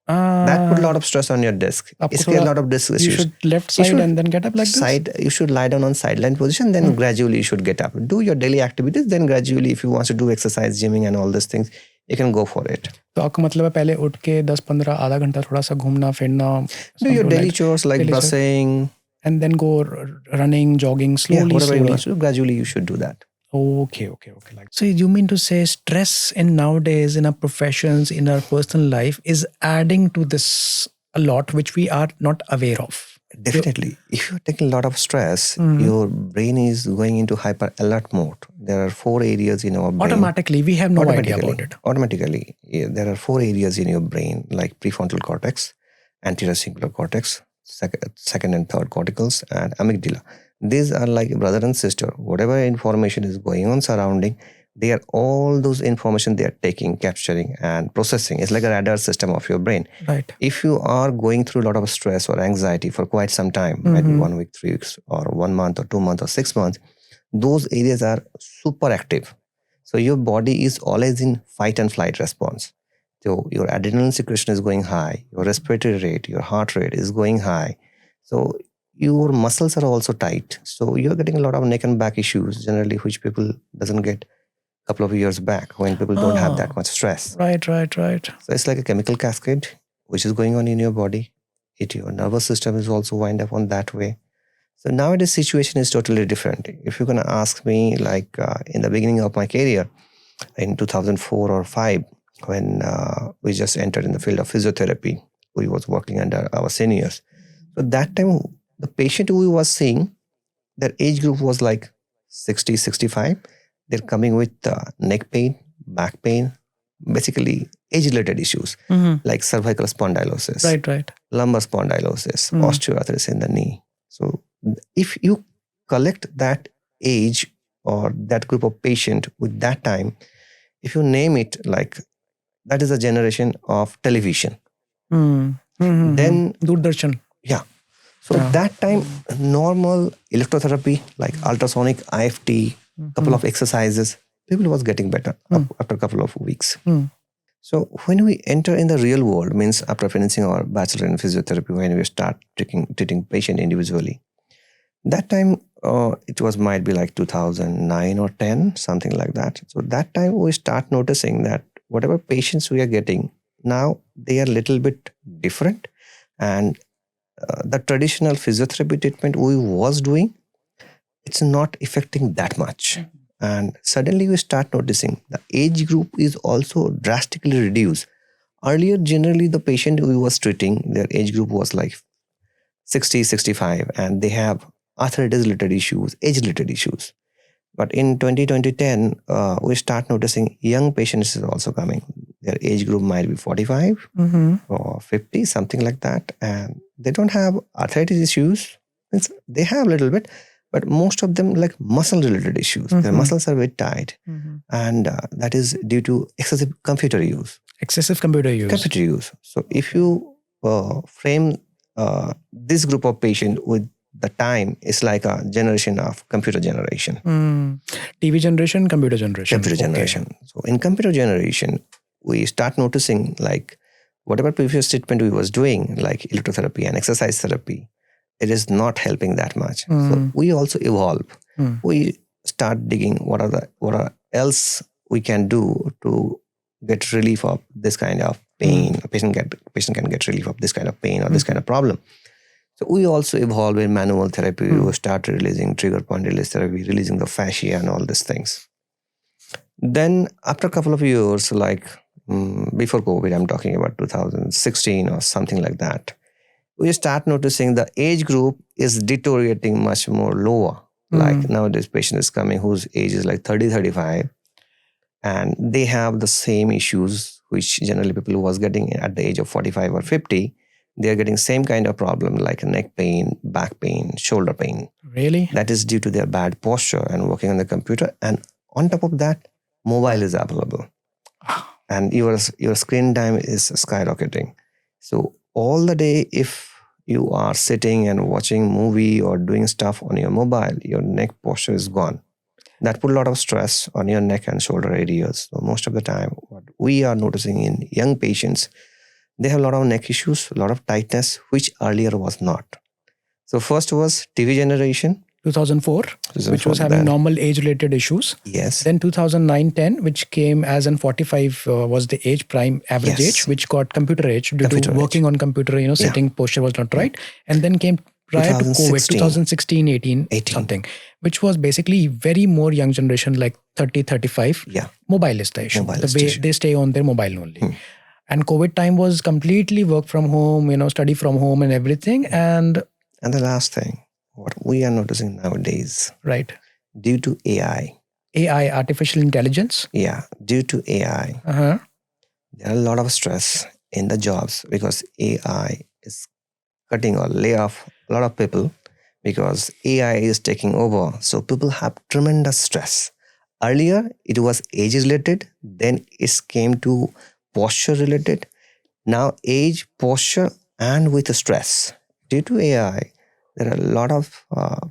That put a lot of stress on your disc. It's a lot of disc issues. You should left side and then get up like this? You should lie down on sideline position, then gradually you should get up. Do your daily activities, then gradually if you want to do exercise, gymming and all these things, you can go for it. तो आपका मतलब है पहले उठ के 10-15 आधा घंटा थोड़ा सा घूमना फिरना. Do your daily chores like brushing. And then go running, jogging slowly. Whatever you want to do, gradually you should do that. Okay. So you mean to say stress in nowadays in our professions, in our personal life is adding to this a lot, which we are not aware of? Definitely. If you're taking a lot of stress, your brain is going into hyper alert mode. There are 4 areas in our brain. Automatically, we have no idea about it. Automatically, there are 4 areas in your brain like prefrontal cortex, anterior cingulate cortex, second and third corticals, and amygdala. These are like brother and sister. Whatever information is going on surrounding, they are all those information they are taking, capturing, and processing. It's like a radar system of your brain. Right. If you are going through a lot of stress or anxiety for quite some time, maybe 1 week, 3 weeks, or 1 month, or 2 months, or 6 months, those areas are super active. So your body is always in fight and flight response. So your adrenaline secretion is going high, your respiratory rate, your heart rate is going high. So your muscles are also tight. So you're getting a lot of neck and back issues, generally, which people doesn't get a couple of years back when people don't have that much stress. Right. So it's like a chemical cascade, which is going on in your body. Your nervous system is also wind up on that way. So nowadays situation is totally different. If you're going to ask me, like in the beginning of my career, in 2004 or 5, when we just entered in the field of physiotherapy, we was working under our seniors. So that time, the patient who we was seeing, their age group was like 60, 65. They're coming with neck pain, back pain, basically age-related issues like cervical spondylosis, right, lumbar spondylosis, osteoarthritis in the knee. So if you collect that age or that group of patient with that time, if you name it, like that is a generation of television. Then Doordarshan. Yeah. So that time, normal electrotherapy like ultrasonic, IFT, couple of exercises, people was getting better after a couple of weeks. So when we enter in the real world, means after finishing our bachelor in physiotherapy, when we start treating patient individually, that time it was might be like 2009 or 10, something like that. So that time we start noticing that whatever patients we are getting now, they are little bit different, and the traditional physiotherapy treatment we was doing, it's not affecting that much. And suddenly we start noticing the age group is also drastically reduced. Earlier, generally the patient we was treating, their age group was like 60, 65, and they have arthritis-related issues, age-related issues. But in 2010, we start noticing young patients is also coming. Their age group might be 45 or 50, something like that. And they don't have arthritis issues. They have a little bit, but most of them like muscle-related issues. Their muscles are very tight. And that is due to excessive computer use. Computer use. So if you frame this group of patients with the time, is like a generation of computer generation. TV generation, computer generation. So in computer generation, we start noticing like whatever previous treatment we was doing, like electrotherapy and exercise therapy, it is not helping that much. So we also evolve. We start digging what else we can do to get relief of this kind of pain. A patient can get relief of this kind of pain or this kind of problem. So we also evolve in manual therapy. We start releasing trigger point release therapy, releasing the fascia and all these things. Then after a couple of years, like before COVID, I'm talking about 2016 or something like that, we start noticing the age group is deteriorating much more lower. Like nowadays patient is coming whose age is like 30, 35, and they have the same issues which generally people who was getting at the age of 45 or 50. They are getting same kind of problem like neck pain, back pain, shoulder pain. Really? That is due to their bad posture and working on the computer. And on top of that, mobile is available. and your screen time is skyrocketing. So all the day, if you are sitting and watching movie or doing stuff on your mobile, your neck posture is gone. That put a lot of stress on your neck and shoulder areas. So most of the time, what we are noticing in young patients, they have a lot of neck issues, a lot of tightness, which earlier was not. So first was TV generation. 2004, which was having normal age-related issues. Yes. Then 2009-10, which came as in 45 was the age, prime average age, which got computer age due to working on computer, sitting posture was not right. And then came prior to COVID, 2016, 18, something, which was basically very more young generation, like 30, 35. Yeah. Mobile is the issue. The way they stay on their mobile only. And COVID time was completely work from home, study from home and everything. And the last thing, what we are noticing nowadays, right, due to AI, artificial intelligence. Yeah, due to AI, there are a lot of stress in the jobs because AI is cutting or lay off a lot of people because AI is taking over. So people have tremendous stress. Earlier, it was age related, then it came to posture related. Now, age, posture, and with stress. Due to AI, there are a lot of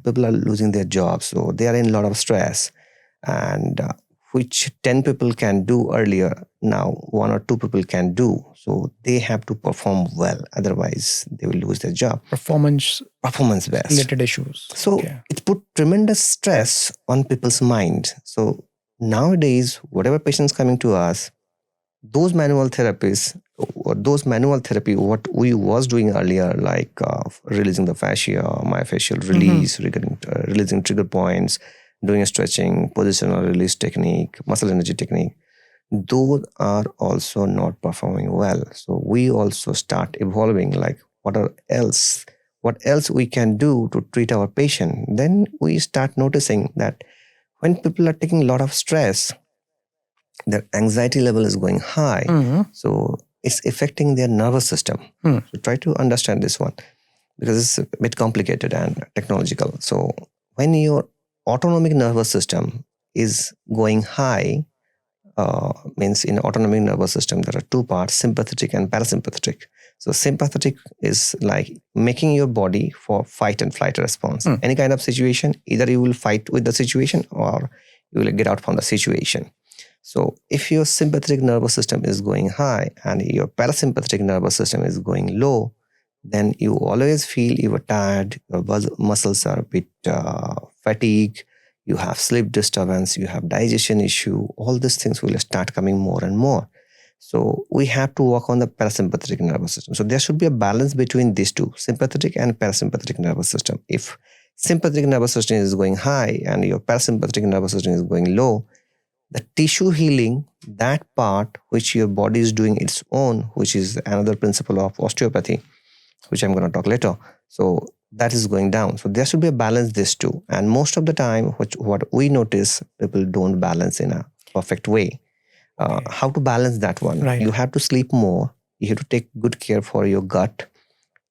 people are losing their jobs. So they are in a lot of stress. And which 10 people can do earlier, now 1 or 2 people can do. So they have to perform well. Otherwise, they will lose their job. Performance based related issues. So it put tremendous stress on people's mind. So nowadays, whatever patients coming to us, those manual therapies, or those manual therapy, what we was doing earlier, like releasing the fascia, myofascial release, releasing trigger points, doing a stretching, positional release technique, muscle energy technique, those are also not performing well. So we also start evolving, like what else we can do to treat our patient. Then we start noticing that when people are taking a lot of stress, their anxiety level is going high. So it's affecting their nervous system. So try to understand this one because it's a bit complicated and technological. So when your autonomic nervous system is going high, means in autonomic nervous system, there are 2 parts, sympathetic and parasympathetic. So sympathetic is like making your body for fight and flight response. Any kind of situation, either you will fight with the situation or you will get out from the situation. So if your sympathetic nervous system is going high and your parasympathetic nervous system is going low, then you always feel you are tired, your muscles are a bit fatigued, you have sleep disturbance, you have digestion issue, all these things will start coming more and more. So we have to work on the parasympathetic nervous system. So there should be a balance between these two, sympathetic and parasympathetic nervous system. If sympathetic nervous system is going high and your parasympathetic nervous system is going low, the tissue healing, that part which your body is doing its own, which is another principle of osteopathy, which I'm going to talk later. So that is going down. So there should be a balance, this two. And most of the time, what we notice, people don't balance in a perfect way. How to balance that one? Right. You have to sleep more. You have to take good care for your gut.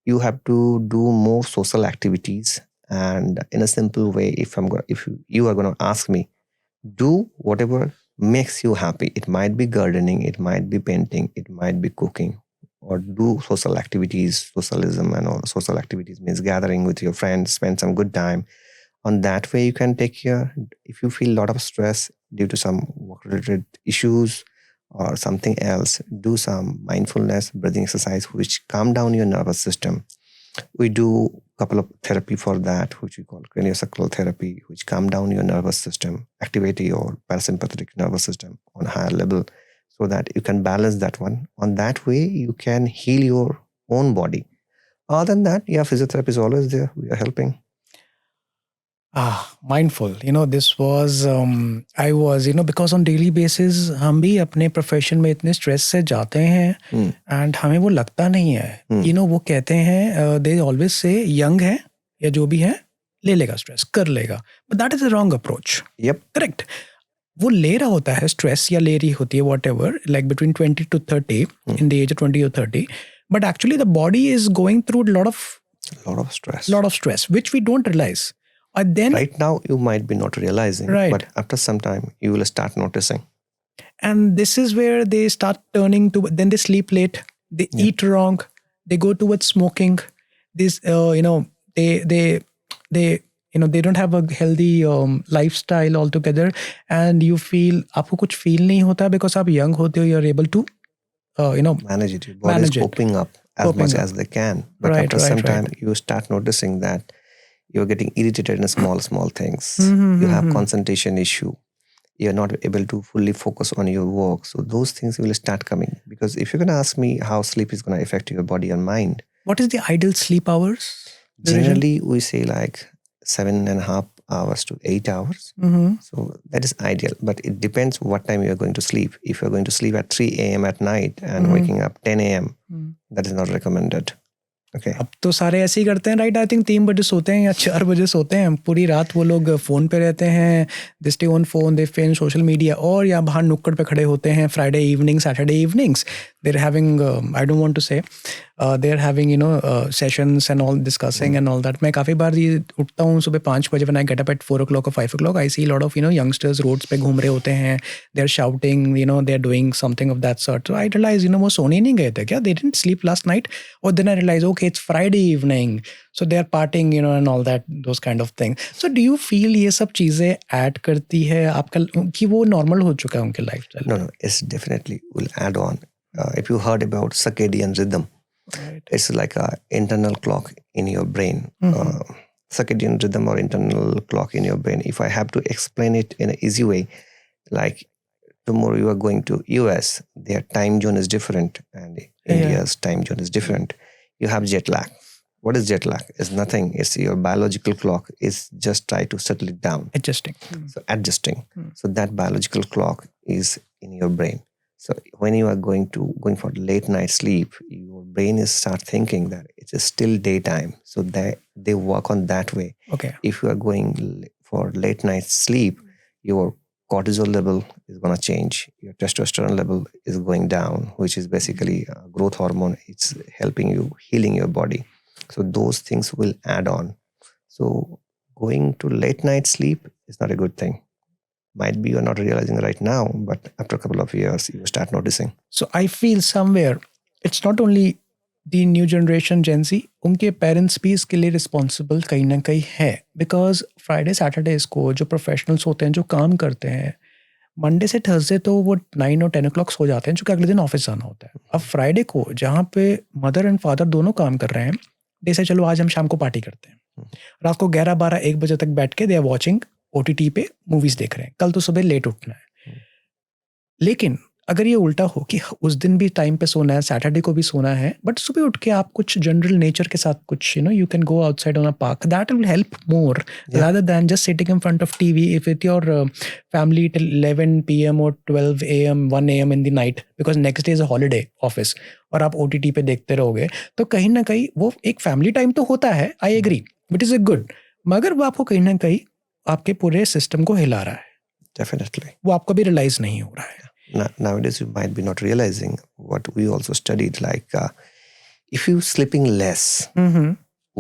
You have to do more social activities. And in a simple way, if you are going to ask me, do whatever makes you happy. It might be gardening, it might be painting, it might be cooking, or do social activities. Socialism and all social activities means gathering with your friends, spend some good time. On that way, you can take care. If you feel a lot of stress due to some work-related issues or something else, do some mindfulness, breathing exercise, which calm down your nervous system. We do a couple of therapy for that, which we call craniosacral therapy, which calm down your nervous system, activate your parasympathetic nervous system on a higher level so that you can balance that one. On that way, you can heal your own body. Other than that, physiotherapy is always there. We are helping. Mindful. This was, I was, because on daily basis, हम भी अपने profession में इतने stress से जाते हैं and हमें वो लगता नहीं है. वो कहते हैं, they always say young है या जो भी है, ले लेगा stress, कर लेगा. But that is a wrong approach. Yep. Correct. वो ले रहा होता है stress या ले रही होती है whatever, like between 20 to 30, in the age of 20 or 30. But actually the body is going through a lot of stress, which we don't realize. And then right now, you might be not realizing, right. But after some time, you will start noticing. And this is where they start turning to, then they sleep late, they Yeah. eat wrong, they go towards smoking. This they they don't have a healthy lifestyle altogether. And you feel, आपको कुछ feel नहीं होता because आप young होते हो, you're able to Manage it. Your body is manage it. coping up as Coping much up. as they can. But Right, after right, some right. time, you start noticing that you're getting irritated in small things. Mhm, You have mhm. concentration issue. You're not able to fully focus on your work. So those things will start coming. Because if you're going to ask me how sleep is going to affect your body and mind, What is the ideal sleep hours? generally we say like 7.5 hours to 8 hours. Mm-hmm. So that is ideal, but it depends what time you are going to sleep. If you're going to sleep at 3 a.m. at night and Mhm. waking up 10 a.m., Mhm. that is not recommended. Okay. अब तो सारे ऐसे ही करते हैं, right? I think 3 बजे सोते हैं या 4 बजे सोते हैं, पूरी रात वो लोग फोन पे रहते हैं, they stay on phone, they stay social media, और या बाहर नुक्कड़ पे खड़े होते हैं Friday evening, Saturday evenings, they're having, I don't want to say, they're having sessions and all, discussing and all that. मैं काफ़ी बार ये उठता हूँ सुबह 5 बजे, when I get up at 4 o'clock or 5 o'clock, I see lot of youngsters roads पे घूम रहे होते हैं, दे are shouting, they are doing something of that sort. So I realise वो सोने नहीं गए थे क्या, they didn't sleep last night. और then I realise okay, it's Friday evening, so they are partying and all that, those kind of things. So do you feel ये सब चीजें ऐड करती है आपका, कि वो नॉर्मल हो चुका है उनके lifestyle? No, it's definitely will add on. If you heard about circadian rhythm, Right. it's like a internal clock in your brain. Mhm. Circadian rhythm or internal clock in your brain. If I have to explain it in an easy way, like tomorrow you are going to US, their time zone is different, and India's time zone is different. You have jet lag. What is jet lag? It's nothing. It's your biological clock is just try to settle it down. Adjusting. So adjusting. Hmm. So that biological clock is in your brain. So when you are going for late night sleep, your brain is start thinking that it is still daytime. So they work on that way. Okay. If you are going for late night sleep, your cortisol level is going to change. Your testosterone level is going down, which is basically a growth hormone. It's helping you healing your body. So those things will add on. So going to late night sleep is not a good thing. Might be you're not realizing right now, but after a couple of years, you start noticing. So I feel somewhere it's not only the new generation Gen Z, उनके parents भी इसके लिए responsible कहीं ना कहीं है. Because Friday Saturdays को जो प्रोफेशनल्स होते हैं, जो काम करते हैं, मंडे से थर्सडे तो वो 9 और 10 o'clock सो जाते हैं, क्योंकि अगले दिन ऑफिस जाना होता है. अब फ्राइडे को जहाँ पे मदर एंड फादर दोनों काम कर रहे हैं, दे से चलो आज हम शाम को पार्टी करते हैं, रात को 11, 12, 1 बजे तक बैठ के दे आर वॉचिंग OTT पे मूवीज देख रहे हैं, कल तो सुबह लेट उठना है. लेकिन अगर ये उल्टा हो कि उस दिन भी टाइम पे सोना है, सैटरडे को भी सोना है, बट सुबह उठ के आप कुछ जनरल नेचर के साथ कुछ you can go outside on a park, that will help more rather than just sitting in front of TV if with your family till 11 PM or 12 AM 1 AM in the night, because next day is a holiday office, और आप OTT पे देखते रहोगे, तो कहीं ना कहीं वो एक फैमिली टाइम तो होता है, I agree, but is a good, मगर वो आपको कहीं ना कहीं आपके पूरे सिस्टम को हिला रहा है. Definitely. वो आपको भी रियलाइज नहीं हो रहा है. Nowadays, you might be not realizing what we also studied. Like, if you're sleeping less,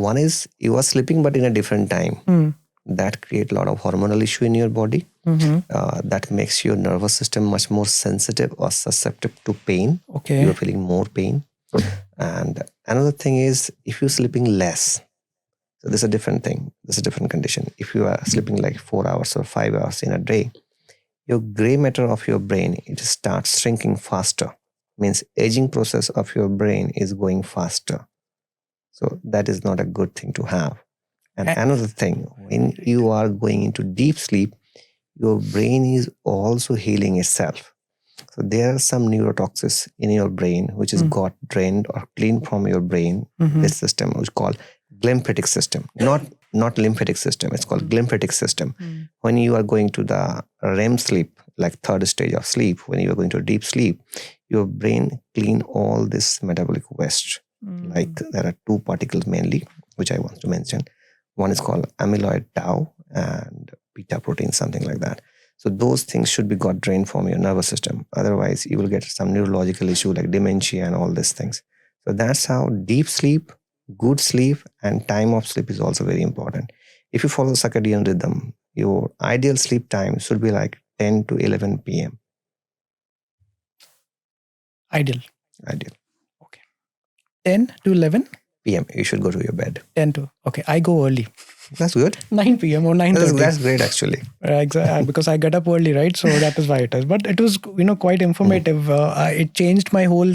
one is you are sleeping but in a different time. That create a lot of hormonal issue in your body. That makes your nervous system much more sensitive or susceptible to pain. Okay. You're feeling more pain. And another thing is if you're sleeping less, so this is a different thing. This is a different condition. If you are sleeping like 4 hours or 5 hours in a day, your gray matter of your brain, it starts shrinking faster. Means aging process of your brain is going faster. So that is not a good thing to have. And another thing, when you are going into deep sleep, your brain is also healing itself. So there are some neurotoxins in your brain which is got drained or cleaned from your brain. This system is called glymphatic system, not lymphatic system. It's called glymphatic system. When you are going to the REM sleep, like third stage of sleep, when you are going to deep sleep, your brain clean all this metabolic waste. Like there are 2 particles mainly, which I want to mention. One is called amyloid tau and beta protein, something like that. So those things should be got drained from your nervous system. Otherwise, you will get some neurological issue like dementia and all these things. So that's how deep sleep, good sleep, and time of sleep is also very important. If you follow circadian rhythm, your ideal sleep time should be like 10 to 11 PM. Ideal. Ideal. Okay. 10 to 11? PM, you should go to your bed. 10 to. Okay, I go early. That's good. 9 p.m. or 9:30. That's great, actually. Exactly, because I get up early, right? So that is why it is. But it was, quite informative. It changed my whole,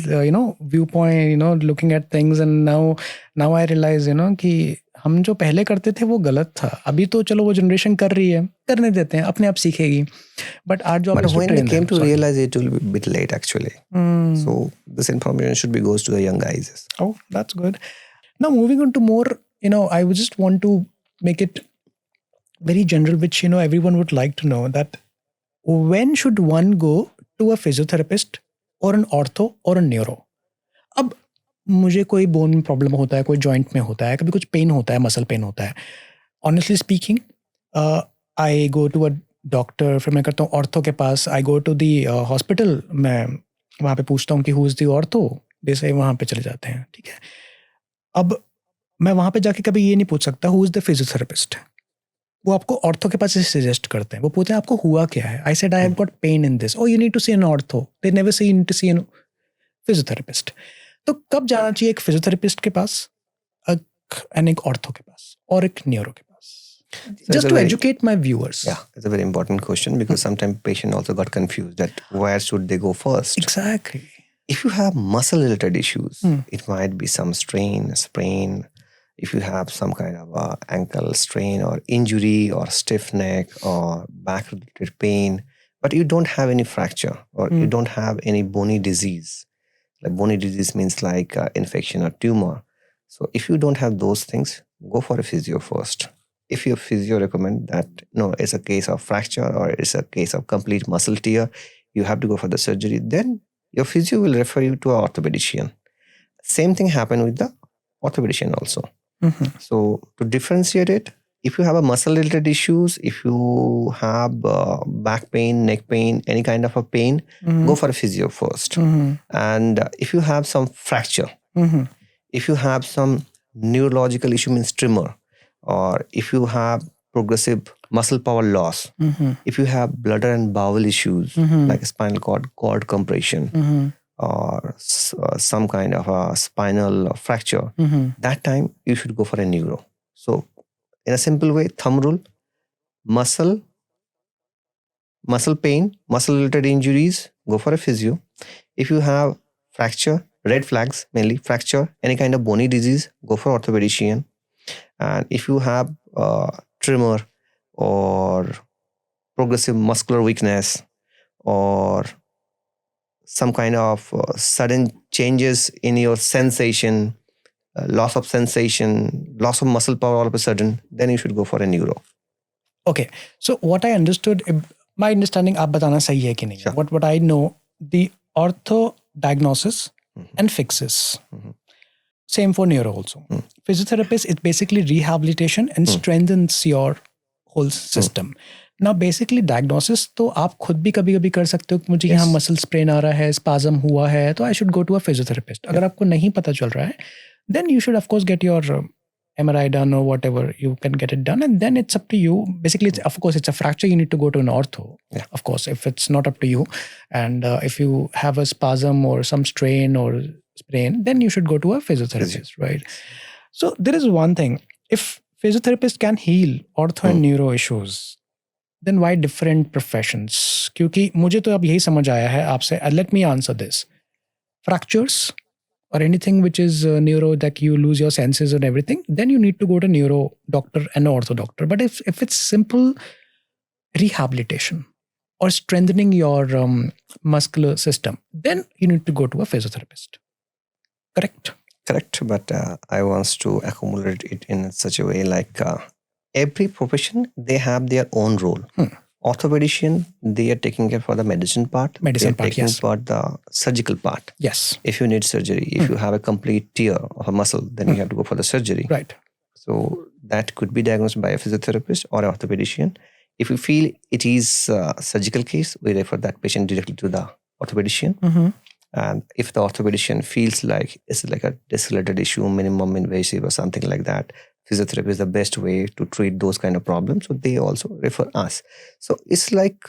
viewpoint, looking at things. And now I realize, कि हम जो पहले करते थे वो गलत था. अभी तो चलो वो जनरेशन कर रही है, करने देते हैं, अपने आप सीखेगी. But आज जो But when they came to realize, it will be a bit late, actually. So this information should be goes to the young guys. Oh, that's good. Now moving on to more, I would just want to make it very general, which everyone would like to know, that when should one go to a physiotherapist or an ortho or a neuro? अब मुझे कोई bone में problem होता है, कोई joint में होता है, कभी कुछ पेन होता है, मसल पेन होता है. Honestly speaking, I go to a doctor, फिर मैं करता हूँ ऑर्थो के पास. आई गो टू दी हॉस्पिटल, मैं वहाँ पे पूछता हूँ कि हु इज़ दी ऑर्थो, जैसे वहाँ पे चले जाते हैं. ठीक है. अब मैं वहाँ पे जाके कभी ये नहीं पूछ सकता हु इज़ द फिजियोथेरेपिस्ट. वो आपको ऑर्थो के पास से सजेस्ट करते हैं. वो पूछते हैं आपको हुआ क्या है. I said I have got pain in this. Oh you need to see an ortho. They never say you need to see a physiotherapist. तो कब जाना चाहिए एक फिजियोथेरेपिस्ट के पास, एक ऑर्थो के पास और एक न्यूरो के पास? Just to educate my viewers. Yeah, it's a very important question because sometimes patient also got confused that where should they go first. Exactly. If you have muscle related issues, it might be some strain, sprain. If you have some kind of ankle strain or injury or stiff neck or back related pain, but you don't have any fracture or you don't have any bony disease. Like bony disease means like infection or tumor. So if you don't have those things, go for a physio first. If your physio recommend that no, it's a case of fracture or it's a case of complete muscle tear, you have to go for the surgery, then your physio will refer you to an orthopedician. Same thing happened with the orthopedician also. So to differentiate it, if you have a muscle related issues, if you have back pain, neck pain, any kind of a pain, go for a physio first. And if you have some fracture, if you have some neurological issue, means tremor, or if you have progressive muscle power loss, if you have bladder and bowel issues like spinal cord compression, or some kind of a spinal fracture, that time you should go for a neuro. So in a simple way, thumb rule, muscle pain, muscle related injuries, go for a physio. If you have fracture, red flags mainly, fracture, any kind of bony disease, go for orthopedician. And if you have tremor or progressive muscular weakness or some kind of sudden changes in your sensation, loss of sensation, loss of muscle power all of a sudden, then you should go for a neuro. Okay. So what I understood, my understanding, aap batana sahi hai ki nahi? Sure. What I know, the ortho diagnosis and fixes. Same for neuro also. Physiotherapist is basically rehabilitation and strengthens your whole system. Now basically diagnosis तो आप खुद भी कभी-कभी कर सकते हो कि मुझे यहाँ मसल स्प्रेन आ रहा है, स्पाज्म हुआ है, तो I should go to a physiotherapist. अगर आपको नहीं पता चल रहा है, then you should of course get your MRI done or whatever, you can get it done, and then it's up to you. Basically, of course, it's a fracture, you need to go to an ortho. Yeah. Of course, if it's not up to you, and if you have a spasm or some strain or sprain, then you should go to a physiotherapist, right? So there is one thing. If physiotherapist can heal ortho and neuro issues, then why different professions? क्योंकि मुझे तो अब यही समझ आया है आपसे. Let me answer this. Fractures or anything which is neuro, that you lose your senses and everything, then you need to go to neuro doctor and ortho doctor. But if it's simple rehabilitation or strengthening your muscular system, then you need to go to a physiotherapist. Correct? Correct. But I want to accumulate it in such a way like every profession, they have their own role. Orthopedician, they are taking care for the medicine part. Medicine part, taking yes. for the surgical part. Yes. If you need surgery, if you have a complete tear of a muscle, then you have to go for the surgery. Right. So that could be diagnosed by a physiotherapist or an orthopedician. If we feel it is a surgical case, we refer that patient directly to the orthopedician. And if the orthopedician feels like it's like a disc-related issue, minimum invasive or something like that, physiotherapy is the best way to treat those kind of problems. So they also refer us. So it's like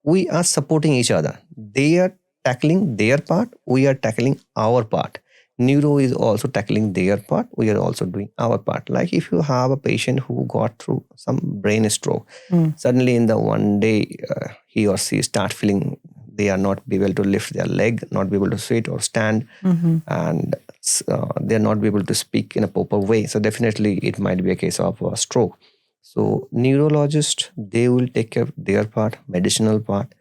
we are supporting each other. They are tackling their part, we are tackling our part. Neuro is also tackling their part, we are also doing our part. Like if you have a patient who got through some brain stroke, suddenly in the one day he or she start feeling they are not be able to lift their leg, not be able to sit or stand, and they are not be able to speak in a proper way. So definitely it might be a case of a stroke. So neurologists, they will take care of their part, medicinal part,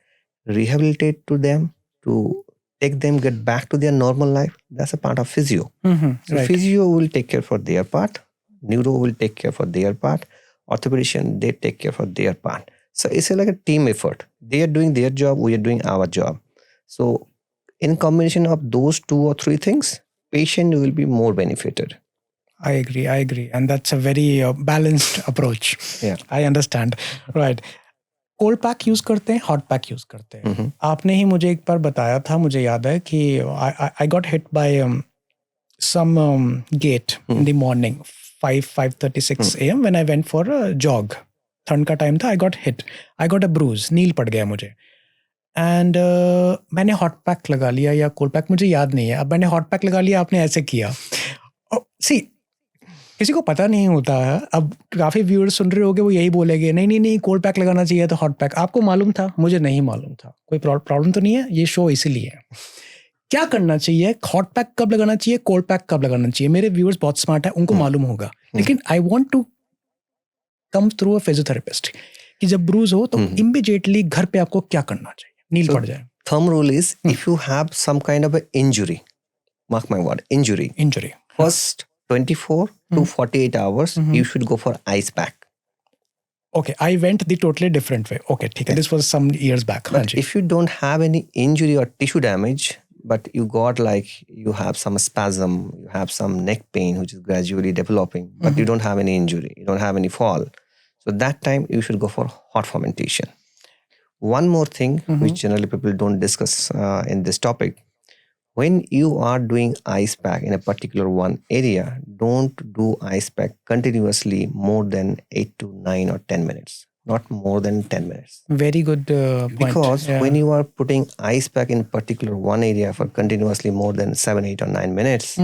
rehabilitate to them to take them get back to their normal life. That's a part of physio. So Right. physio will take care for their part, neuro will take care for their part, orthopedician they take care for their part. So it's like a team effort. They are doing their job, we are doing our job. So in combination of those 2 or 3 things, patient will be more benefited. I agree. And that's a very balanced approach. Yeah. I understand. Right. Cold pack use करते हैं, hot pack use करते हैं. आपने ही मुझे एक बार बताया था, मुझे याद है कि I got hit by some gate in the morning 5:36 AM when I went for a jog. ठंड का टाइम था. I got hit, I got a bruise, नील पड़ गया मुझे. एंड मैंने हॉट पैक लगा लिया या कोल्ड पैक, मुझे याद नहीं है. अब मैंने हॉट पैक लगा लिया, आपने ऐसे किया. सी किसी को पता नहीं होता है. अब काफ़ी व्यूअर्स सुन रहे होंगे, वो यही बोलेंगे नहीं कोल्ड पैक लगाना चाहिए तो हॉट पैक. आपको मालूम था, मुझे नहीं मालूम था. कोई प्रॉब्लम तो नहीं है, ये शो इसीलिए है. क्या करना चाहिए, हॉट पैक कब लगाना चाहिए, कोल्ड पैक कब लगाना चाहिए? मेरे व्यूअर्स बहुत स्मार्ट है, उनको मालूम होगा. लेकिन I want to come through a physiotherapist कि जब ब्रूज हो तो इमीडिएटली घर पे आपको क्या करना चाहिए, नील पड़ जाए. Thumb rule is if you have some kind of an injury, mark my word, injury. First 24 to 48 hours, you should go for ice pack. Okay, I went the totally different way. Okay, ठीक है. This was some years back. But if you don't have any injury or tissue damage, but you got like you have some spasm, you have some neck pain which is gradually developing, but you don't have any injury, you don't have any fall. So that time you should go for hot fermentation. One more thing which generally people don't discuss in this topic. When you are doing ice pack in a particular one area, don't do ice pack continuously more than 8 to 9 or 10 minutes. Not more than 10 minutes. Very good point. Because when you are putting ice pack in particular one area for continuously more than 7, 8 or 9 minutes,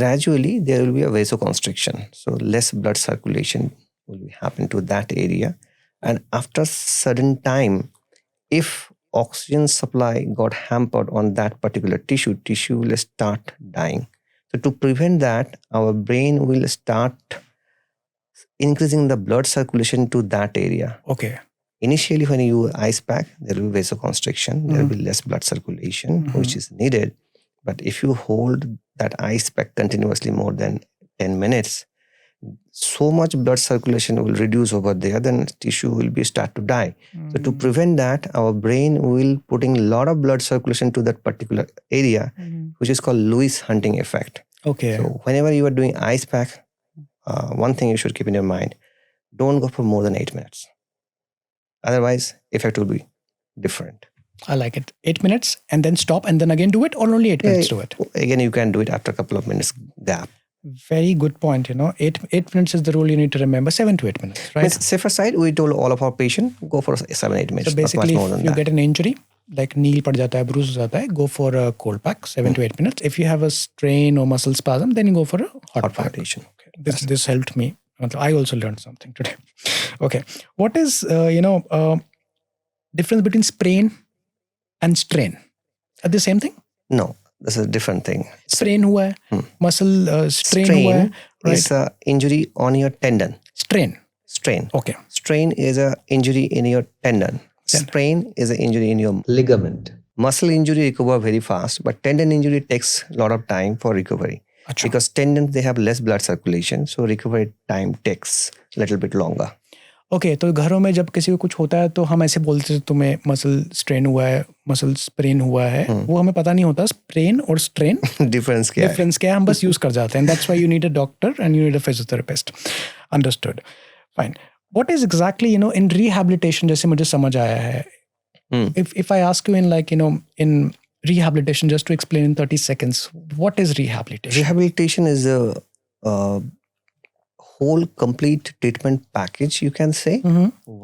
gradually there will be a vasoconstriction. So less blood circulation will happen to that area. And after certain time, if oxygen supply got hampered on that particular tissue will start dying. So to prevent that, our brain will start increasing the blood circulation to that area. Okay. Initially, when you ice pack, there will be vasoconstriction, there will be less blood circulation, which is needed. But if you hold that ice pack continuously more than 10 minutes, so much blood circulation will reduce over there, then tissue will be start to die. So to prevent that, our brain will putting a lot of blood circulation to that particular area, which is called Lewis-Hunting effect. Okay. So whenever you are doing ice pack, one thing you should keep in your mind, don't go for more than 8 minutes. Otherwise, effect will be different. I like it. 8 minutes and then stop and then again do it, or only 8 minutes do it? Again, you can do it after a couple of minutes gap. Very good point. 8 minutes is the rule you need to remember. 7 to 8 minutes, right? Means safer side, we told all of our patients, go for 7-8 minutes. So basically, not much more than if you that. get an injury, like kneel पड़ जाता है, bruise हो जाता है, go for a cold pack, 7 to 8 minutes. If you have a strain or muscle spasm, then you go for a hot pack. fermentation. Okay. This helped me. I also learned something today. Okay. What is, difference between sprain and strain? Are they the same thing? No, this is a different thing. Sprain हुआ है, muscle strain हुआ है, right? Is a injury on your tendon. Strain. Okay. Strain is a injury in your tendon. Sprain is an injury in your ligament. Muscle injury recover very fast, but tendon injury takes a lot of time for recovery. Achha. Because tendons, they have less blood circulation, so recovery time takes a little bit longer. Okay तो घरों में जब किसी को कुछ होता है तो हम ऐसे बोलते हैं तुम्हें मसल स्ट्रेन हुआ है, मसल स्प्रेन हुआ है, वो हमें पता नहीं होता स्प्रेन और स्ट्रेन डिफरेंस क्या है, हम बस यूज कर जाते हैं. That's why you need a doctor and you need a physiotherapist. Understood. Fine. What is exactly in rehabilitation, जैसे मुझे समझ आया है, if I ask you in rehabilitation, just to explain in 30 seconds, what is rehabilitation? Rehabilitation is a whole complete treatment package, you can say,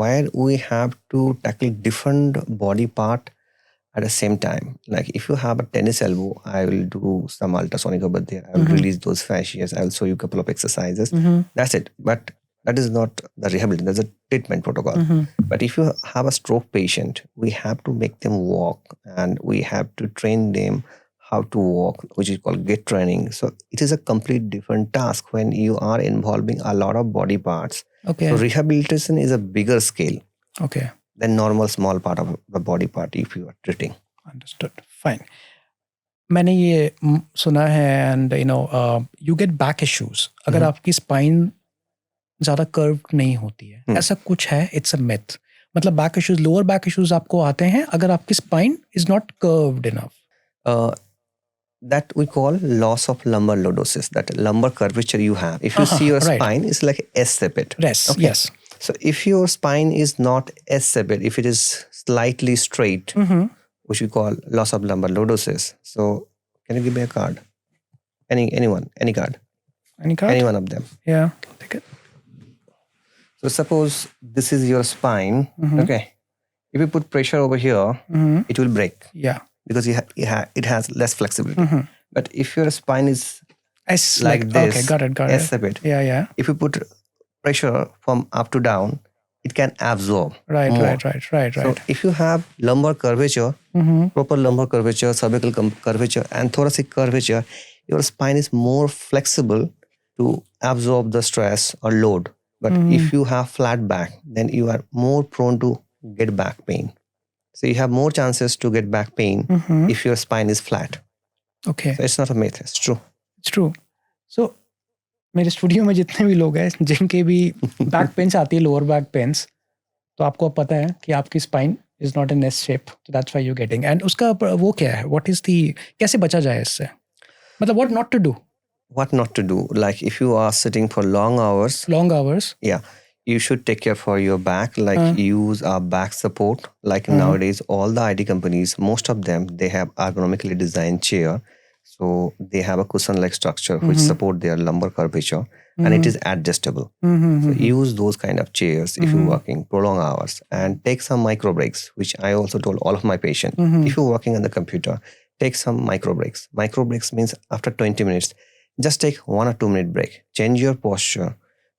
where we have to tackle different body part at the same time. Like if you have a tennis elbow, I will do some ultrasonic over there. I will release those fascias. I will show you a couple of exercises. That's it. But that is not the rehabilitation. That's a treatment protocol. But if you have a stroke patient, we have to make them walk and we have to train them how to walk, which is called gait training. So it is a complete different task when you are involving a lot of body parts. Okay. So rehabilitation is a bigger scale Okay. than normal small part of the body part if you are treating. Understood. Fine. मैंने ये सुना है and you get back issues अगर आपकी spine ज़्यादा curve नहीं होती है, ऐसा कुछ है? It's a myth. मतलब back issues, lower back issues आपको आते हैं अगर आपकी spine is not curved enough. That we call loss of lumbar lordosis, that lumbar curvature you have. If you see your spine, it's like S-shaped. Yes, Okay. yes. So if your spine is not S-shaped, if it is slightly straight, which we call loss of lumbar lordosis. So can you give me a card? Any card? Any card? Any one of them. Yeah, take it. So suppose this is your spine. Okay. If you put pressure over here, it will break. Yeah. Because it has less flexibility. But if your spine is Like this, okay, got it. S-shaped, Yeah. if you put pressure from up to down, it can absorb. Right. So if you have lumbar curvature, proper lumbar curvature, cervical curvature, and thoracic curvature, your spine is more flexible to absorb the stress or load. But if you have flat back, then you are more prone to get back pain. So you have more chances to get back pain if your spine is flat. Okay. So it's not a myth. It's true. It's true. So मेरे studio में जितने भी लोग हैं जिनके भी back pens आती है, लोअर बैक पेन्स, तो आपको अब पता है कि आपकी spine is not in S shape, तो that's why you getting. And उसका वो क्या है, व्हाट इज दी, कैसे बचा जाए इससे, मतलब what not to do? What not to do? Like if you are sitting for long hours, yeah, you should take care for your back. Like use a back support. Like nowadays, all the IT companies, most of them, they have ergonomically designed chair. So they have a cushion-like structure which support their lumbar curvature, and it is adjustable. So use those kind of chairs if you're working for long hours, and take some micro breaks, which I also told all of my patients. If you're working on the computer, take some micro breaks. Micro breaks means after 20 minutes, just take 1 or 2 minute break. Change your posture.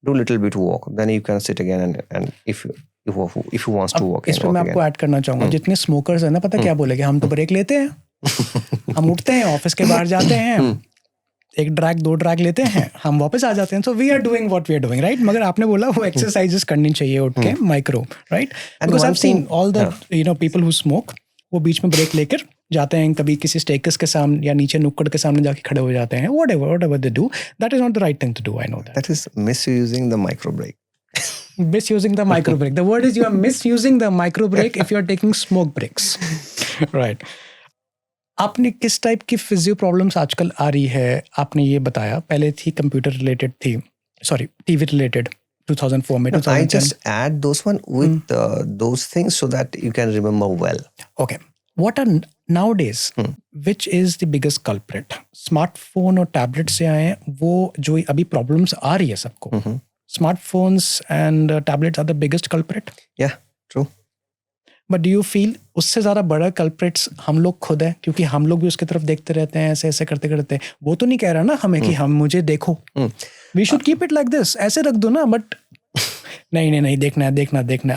Do a little bit walk. Then you can sit again and if you wants to walk. इस पर मैं आपको add करना चाहूँगा, जितने smokers हैं ना, पता क्या बोलेंगे, हम तो ब्रेक लेते हैं, हम उठते हैं, ऑफिस के बाहर जाते हैं, एक ड्रैग 2 ड्रैग लेते हैं, हम वापस आ जाते हैं. So we are doing what we are doing, right? मगर आपने बोला वो एक्सरसाइजेस करनी चाहिए उठ के, micro, right? Because I have seen all the people who smoke, वो बीच में ब्रेक लेकर जाते हैं, कभी किसी स्टेकस के सामने या नीचे नुक्कड़ के सामने जाके खड़े हो जाते हैं. whatever they do, that is not the right thing to do. I know that. That is misusing the micro break. Misusing the micro break. The word is you are misusing the micro break if you are taking smoke breaks. Right. आपने किस type की physio problems आजकल आ रही है? आपने ये बताया, पहले थी कंप्यूटर रिलेटेड थी, सॉरी टीवी रिलेटेड 2004 में. 2010. I just add those one with those things so that you can remember well. Okay. What are nowadays, which is the biggest culprit? Smartphone और टैबलेट से आए हैं, वो जो अभी प्रॉब्लम्स आ रही है सबको, smartphones and tablets are the biggest culprit. Yeah, true. But do you feel उससे ज़्यादा बड़ा कल्प्रिट्स हम लोग खुद हैं, क्योंकि हम लोग भी उसकी तरफ देखते रहते हैं, ऐसे ऐसे करते करते. वो तो नहीं कह रहा ना हमें कि हम मुझे देखो, we should keep it like this, ऐसे रख दो ना, बट नहीं देखना है.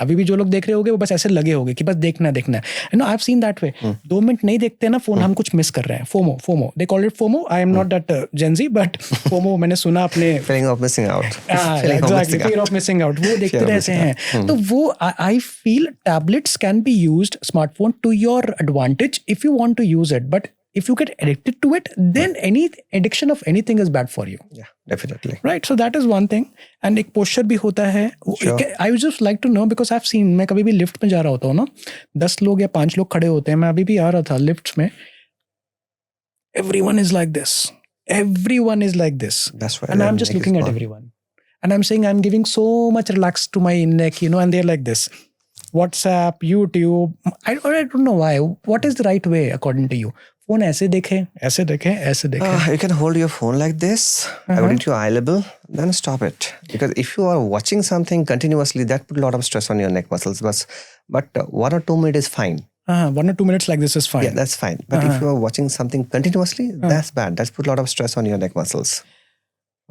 अभी भी जो लोग देख रहे होंगे वो बस ऐसे लगे होंगे कि बस देखना है. You know, I have seen that way. 2 minute नहीं देखते ना फोन, हम कुछ मिस कर रहे हैं. FOMO they call it FOMO. I am not that Gen Z, but FOMO मैंने सुना अपने Feeling of missing out. Exactly, fear of missing out, वो देखते रहते हैं. तो वो I feel tablets can be used, smartphone, to your advantage if you want to use it, but if you get addicted to it, then any addiction of anything is bad for you. Yeah, definitely. Right, so that is one thing. And एक posture भी होता है. Sure. I would just like to know, because I've seen, मैं कभी भी lift में जा रहा होता हूँ ना, 10 लोग या 5 लोग खड़े होते हैं, मैं अभी भी आ रहा था लिफ्ट में, everyone is like this. That's why. And I'm just looking at everyone. And I'm saying I'm giving so much relax to my neck, you know, and they're like this. WhatsApp, YouTube, I don't know why. What is the right way according to you? Phone ऐसे देखें. You can hold your phone like this, according to your eye level, then stop it. Because if you are watching something continuously, that put a lot of stress on your neck muscles. But 1 or 2 minutes is fine. 1 or 2 minutes like this is fine. Yeah, that's fine. But if you are watching something continuously, that's bad. That's put a lot of stress on your neck muscles.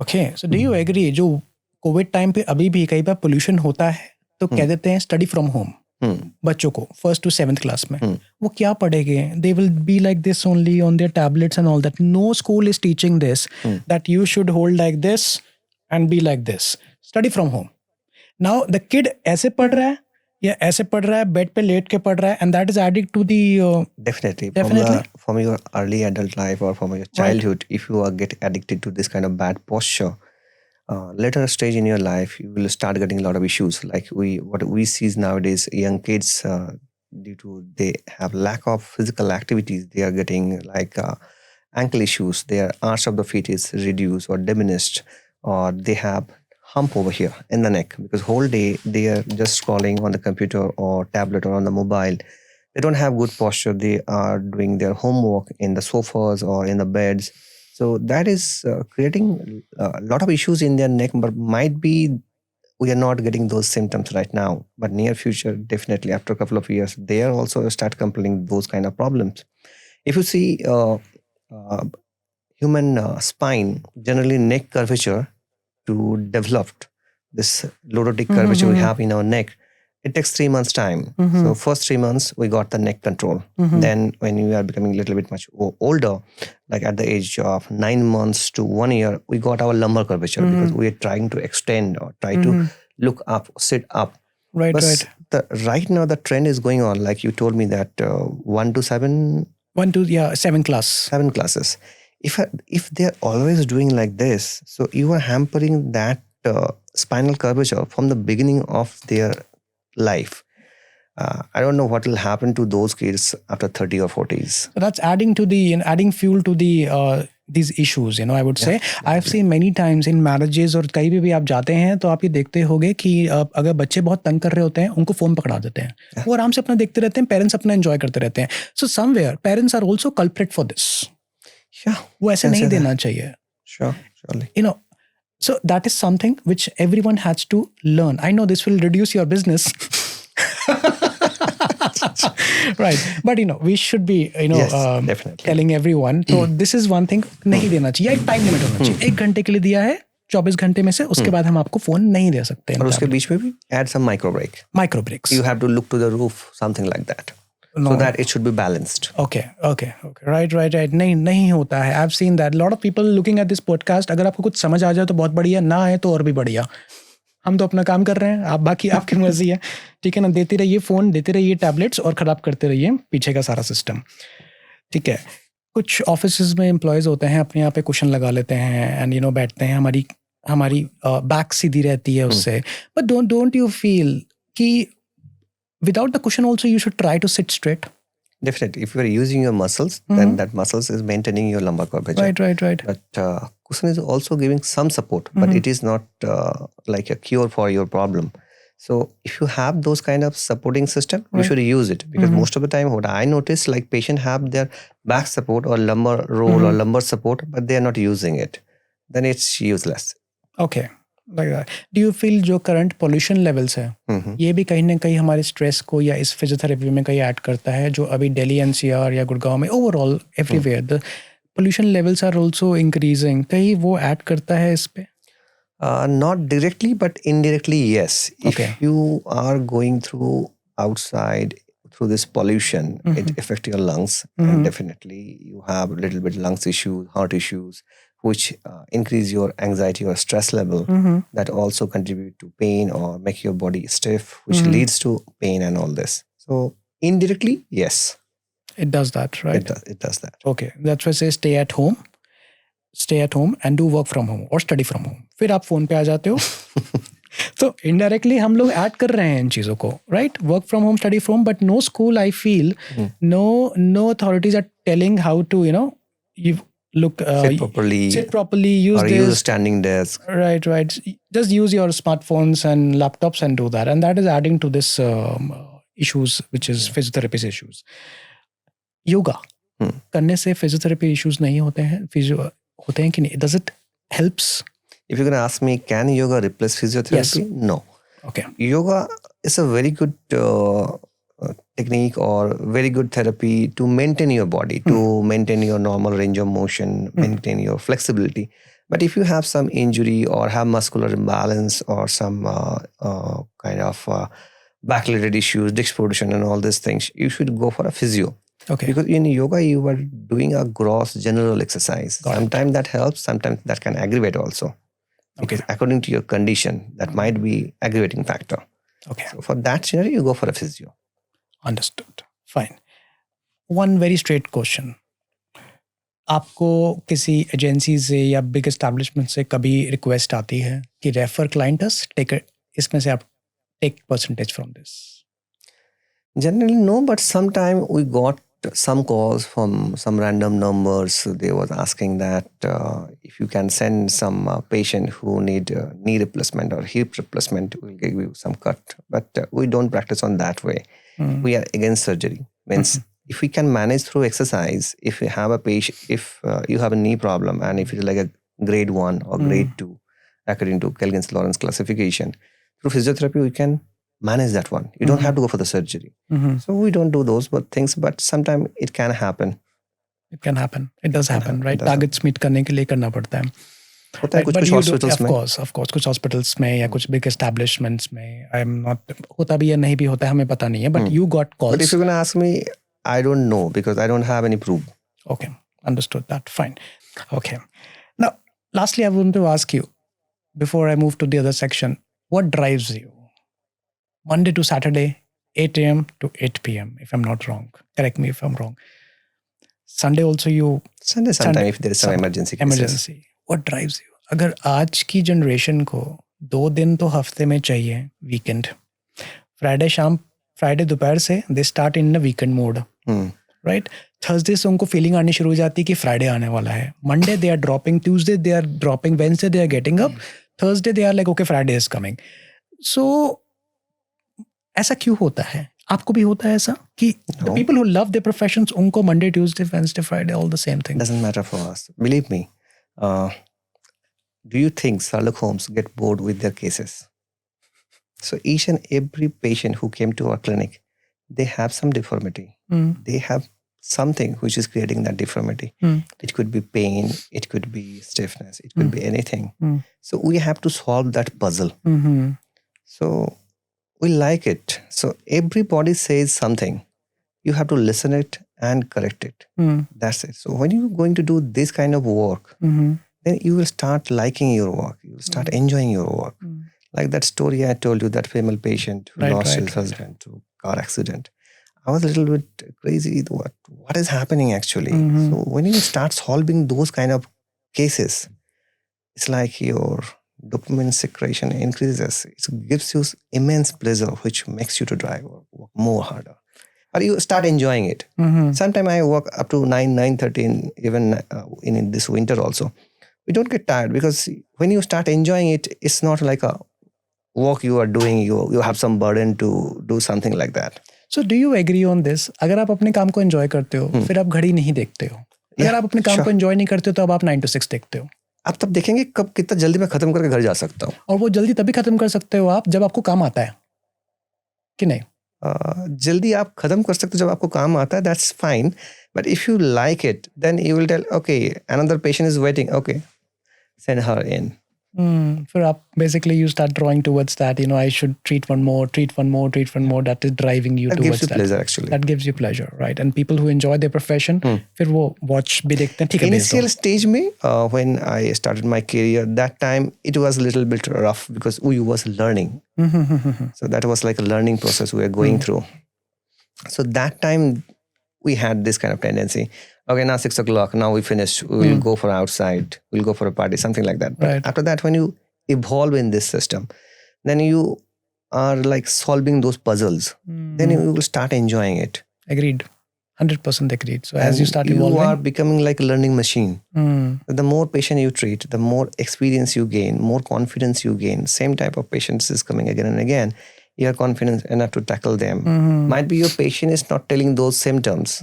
Okay, so do you agree जो Covid time पे अभी भी कई बार pollution होता है तो कह देते हैं स्टडी फ्रॉम होम बच्चों को 1st to 7th क्लास में वो क्या पढ़ेंगे? They will be like this only on their tablets and all that. No school is teaching this that you should hold like this and be like this. Study from home. Now the kid ऐसे पढ़ रहा है या ऐसे पढ़ रहा है, bed पे लेट के पढ़ रहा है, and that is adding to the definitely definitely from your early adult life or from your childhood. If you are get addicted to this kind of bad posture, later stage in your life you will start getting a lot of issues. Like what we see nowadays, young kids, due to they have lack of physical activities, they are getting like ankle issues. Their arch of the feet is reduced or diminished, or they have hump over here in the neck because whole day they are just scrolling on the computer or tablet or on the mobile. They don't have good posture. They are doing their homework in the sofas or in the beds. So that is creating a lot of issues in their neck, but might be we are not getting those symptoms right now. But near future, definitely after a couple of years, they are also start complaining those kind of problems. If you see human spine, generally neck curvature to develop this lordotic curvature we have in our neck, it takes 3 months time. So first 3 months we got the neck control. Then when we are becoming a little bit much older, like at the age of 9 months to 1 year, we got our lumbar curvature because we are trying to extend or try to look up, sit up. right But right right now the trend is going on, like you told me that 1 to 7 1 to 7 class. 7 classes. If they're always doing like this, so you are hampering that spinal curvature from the beginning of their life. I don't know what will happen to those kids after 30 or 40s. So that's adding to the adding fuel to the these issues, I would say. I've seen many times in marriages और कहीं भी आप जाते हैं तो आप ये देखते होगे कि अगर बच्चे बहुत तंग कर रहे होते हैं उनको फोन पकड़ा देते हैं, वो आराम से अपना देखते रहते हैं, पेरेंट्स अपना एंजॉय करते रहते हैं. So somewhere parents are also culprit for this. वो ऐसे नहीं देना चाहिए. Surely. So that is something which everyone has to learn. I know this will reduce your business. Right, but we should be Yes, definitely. telling everyone. So this is one thing, नहीं देना चाहिए. एक time limit होना चाहिए. 1 घंटे के लिए दिया है, 24 घंटे में से उसके बाद हम आपको फोन नहीं दे सकते. और उसके बीच में भी add some micro breaks. You have to look to the roof, something like that. So that it should be balanced. Okay. Right. नहीं होता है. I've seen that. Lot of people looking at this podcast, अगर आपको कुछ समझ आ जाए तो बहुत बढ़िया, ना आए तो और भी बढ़िया. हम तो अपना काम कर रहे हैं, आप बाकी आपकी मर्जी है. ठीक है ना. देते रहिए फोन, देते रहिए टैबलेट्स और खराब करते रहिए पीछे का सारा सिस्टम. ठीक है. कुछ ऑफिस में एम्प्लॉयज होते हैं, अपने यहाँ पे कुशन लगा लेते हैं एंड बैठते हैं, हमारी बैक सीधी रहती है उससे. बट डोंट यू फील कि without the cushion also you should try to sit straight? Definitely. If you are using your muscles, then that muscles is maintaining your lumbar curvature. Right. But cushion is also giving some support, but it is not like a cure for your problem. So if you have those kind of supporting system, you should use it, because most of the time what I notice, like patient have their back support or lumbar roll or lumbar support, but they are not using it. Then it's useless. Okay. Like that. Do you feel जो current pollution levels है, ये भी कहीं ना कहीं हमारे stress को या इस फिजियोथेरेपी में कहीं ऐड करता है, जो अभी दिल्ली एनसीआर या गुड़गांव में overall everywhere the pollution levels are also increasing, कहीं वो ऐड करता है इस पे? Not directly, but indirectly, yes. Okay. If you are going through outside through this pollution, it affects your lungs, and definitely you have a little bit lungs issues, heart issues, which increase your anxiety or stress level. That also contribute to pain or make your body stiff, which leads to pain and all this. So indirectly, yes, it does that, right? It does that. Okay, that's why I say stay at home and do work from home or study from home. फिर आप phone पे आ जाते हो. तो indirectly हम लोग add कर रहे हैं इन चीजों को, right? Work from home, study from, but no school, I feel no authorities are telling how to you look sit properly, use or this, use standing desk. Right. Just use your smartphones and laptops and do that, and that is adding to this issues, which is physiotherapy issues. Yoga करने से physiotherapy issues नहीं होते हैं? होते हैं कि नहीं? Does it helps? If you're going to ask me, can yoga replace physiotherapy? Yes. No. Okay. Yoga is a very good technique or very good therapy to maintain your body, to maintain your normal range of motion, maintain your flexibility. But if you have some injury or have muscular imbalance or some kind of back-related issues, disc protrusion and all these things, you should go for a physio. Okay. Because in yoga, you are doing a gross general exercise. Sometimes that helps, sometimes that can aggravate also. Because according to your condition, that might be aggravating factor. Okay. So for that scenario, you go for a physio. Understood. Fine. One very straight question. आपको किसी agency से या big establishment से कभी request आती है कि refer client अस, take इसमें से आप take percentage from this? Generally, no, but sometime we got some calls from some random numbers. They was asking that if you can send some patient who need knee replacement or hip replacement, we'll give you some cut. But we don't practice on that way. We are against surgery. Means if we can manage through exercise, if you have a patient, if you have a knee problem and if it's like a grade 1 or grade 2, according to Kelgins-Lawrence classification, through physiotherapy, we can manage that one. You don't have to go for the surgery. So we don't do those things, but sometimes it can happen. It can happen. It does happen, right? Targets meet करने के लिए करना पड़ता है. होता है कुछ hospitals में. Of course, कुछ हॉस्पिटल्स में या कुछ बिग एस्टैब्लिशमेंट्स में, I am not, होता भी या नहीं भी होता है, हमें पता नहीं है. But you got calls. But if you're going to ask me, I don't know because I don't have any proof. Okay, understood that. Fine. Okay. Now, lastly, I want to ask you, before I move to the other section, what drives you? Monday to Saturday, 8 a.m. to 8 p.m. if I'm not wrong. Correct me if I'm wrong. Sunday also you... Sunday sometime if there is some emergency cases. Emergency. What drives you? अगर आज की generation को 2 दिन तो हफ्ते में चाहिए weekend. Friday दोपहर से they start in weekend mode, right? Thursday से उनको फीलिंग आनी शुरू हो जाती है कि फ्राइडे आने वाला है. Monday they are dropping, Tuesday they are dropping, Wednesday they are getting up, Thursday they are like okay Friday is coming. So ऐसा क्यों होता है? आपको भी होता है ऐसा कि the people who love their professions, उनको Monday, Tuesday, Wednesday, Friday, all the same thing? Doesn't matter for us. Believe me. Do you think Sherlock Holmes get bored with their cases? So each and every patient who came to our clinic, they have some deformity. They have something which is creating that deformity. It could be pain, it could be stiffness, it could be anything. So we have to solve that puzzle. So we like it. So everybody says something. You have to listen it and correct it. That's it. So when you're going to do this kind of work, then you will start liking your work. You will start enjoying your work. Like that story I told you, that female patient who lost his husband to car accident. I was a little bit crazy. What is happening actually? So when you start solving those kind of cases, it's like your dopamine secretion increases. It gives you immense pleasure, which makes you to drive or work more harder. Or you start enjoying it. Sometimes I work up to 9:30, even in this winter also. We don't get tired because when you start enjoying it, it's not like a work you are doing. You have some burden to do something like that. So do you agree on this? अगर आप अपने काम को enjoy करते हो, फिर आप घड़ी नहीं देखते हो. अगर आप अपने काम को enjoy नहीं करते हो, तो अब आप 9 to 6 देखते हो. आप तब देखेंगे कब कितना जल्दी मैं खत्म करके घर जा सकता हूँ. और वो जल्दी तभी खत्म कर सकते हो आप जब आपको काम आता है, कि नहीं? जल्दी आप खत्म कर सकते हो जब आपको काम आता है. That's fine. But if you like it, then you will tell okay another patient is waiting, okay send her in. फिर आप basically you start drawing towards that, I should treat one more, that is driving you that towards gives you that. pleasure actually. That gives you pleasure, right? And people who enjoy their profession, फिर वो watch भी देखते हैं, ठीक है. Initial stage में, when I started my career, that time it was a little bit rough because we was learning. So that was like a learning process we were going through. So that time we had this kind of tendency. Okay, now 6 o'clock, now we finished. We'll go for outside. We'll go for a party, something like that. But after that, when you evolve in this system, then you are like solving those puzzles. Then you will start enjoying it. Agreed. 100% agreed. So as you start evolving, you are becoming like a learning machine. The more patient you treat, the more experience you gain, more confidence you gain. Same type of patients is coming again and again. You are confident enough to tackle them. Might be your patient is not telling those symptoms,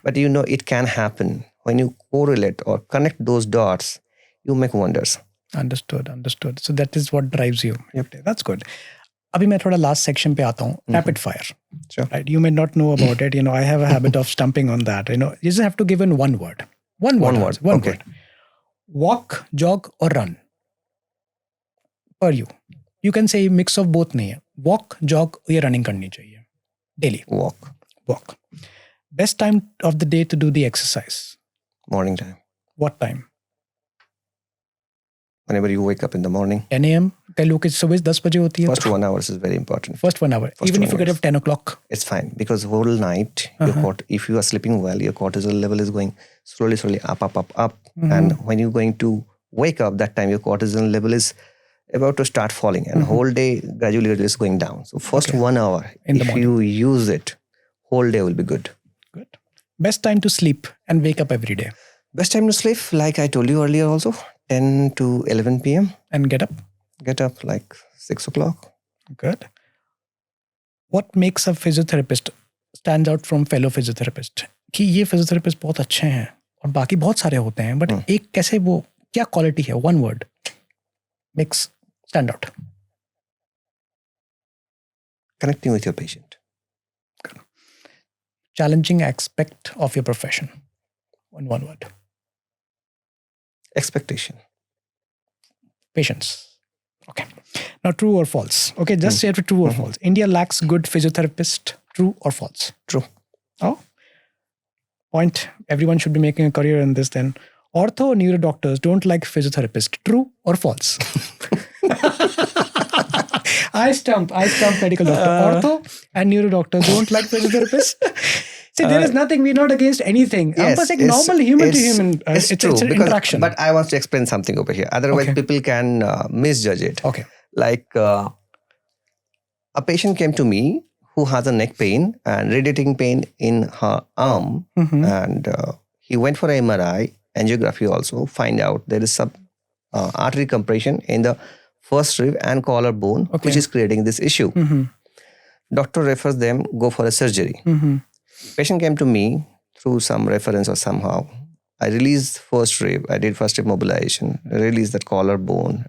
but you know it can happen. When you correlate or connect those dots, you make wonders. Understood. So that is what drives you. Yep. That's good. अभी मैं थोड़ा last section पे आता हूँ, rapid fire. Sure. Right? You may not know about it. I have a habit of stumping on that. You just have to give in one word. One word. One Okay. word. Walk, jog, or run. Per you. You can say mix of both नहीं है. Walk, jog या running करनी चाहिए. Daily. Walk. Best time of the day to do the exercise. Morning time. What time? Whenever you wake up in the morning. 10 a.m. कई लोग की सुबह 10 बजे होती है. First 1 hour is very important. First 1 hour. Even if you get up 10 o'clock. It's fine because whole night, if you are sleeping well, your cortisol level is going slowly up. And when you're going to wake up, that time your cortisol level is about to start falling and whole day gradually it is going down. So first 1 hour, if you use it, whole day will be good. Good. Best time to sleep and wake up every day. Best time to sleep, like I told you earlier also, 10 to 11 p.m. And get up? Get up like 6 o'clock. Good. What makes a physiotherapist stands out from fellow physiotherapist? कि ये physiotherapist बहुत अच्छे हैं और बाकी बहुत सारे होते हैं, but एक कैसे वो क्या क्वालिटी है? One word makes stand out. Connecting with your patient. Good. Challenging aspect of your profession. One word. Expectation. Patience. Okay. Now, true or false? Okay, just say it true or false. India lacks good physiotherapist. True or false? True. Oh. Point. Everyone should be making a career in this then. Ortho or neuro doctors don't like physiotherapists. True or false? I stump medical doctor. Ortho and neuro doctors don't like physiotherapists. See, there is nothing. We're not against anything. Yes, it's normal human to human. It's true, it's an interaction. But I want to explain something over here. Otherwise, people can misjudge it. Okay. Like a patient came to me who has a neck pain and radiating pain in her arm. And he went for an MRI, angiography also, find out there is some artery compression in the first rib and collarbone, which is creating this issue. Doctor refers them, go for a surgery. Patient came to me through some reference or somehow. I released first rib. I did first rib mobilization, released that collarbone,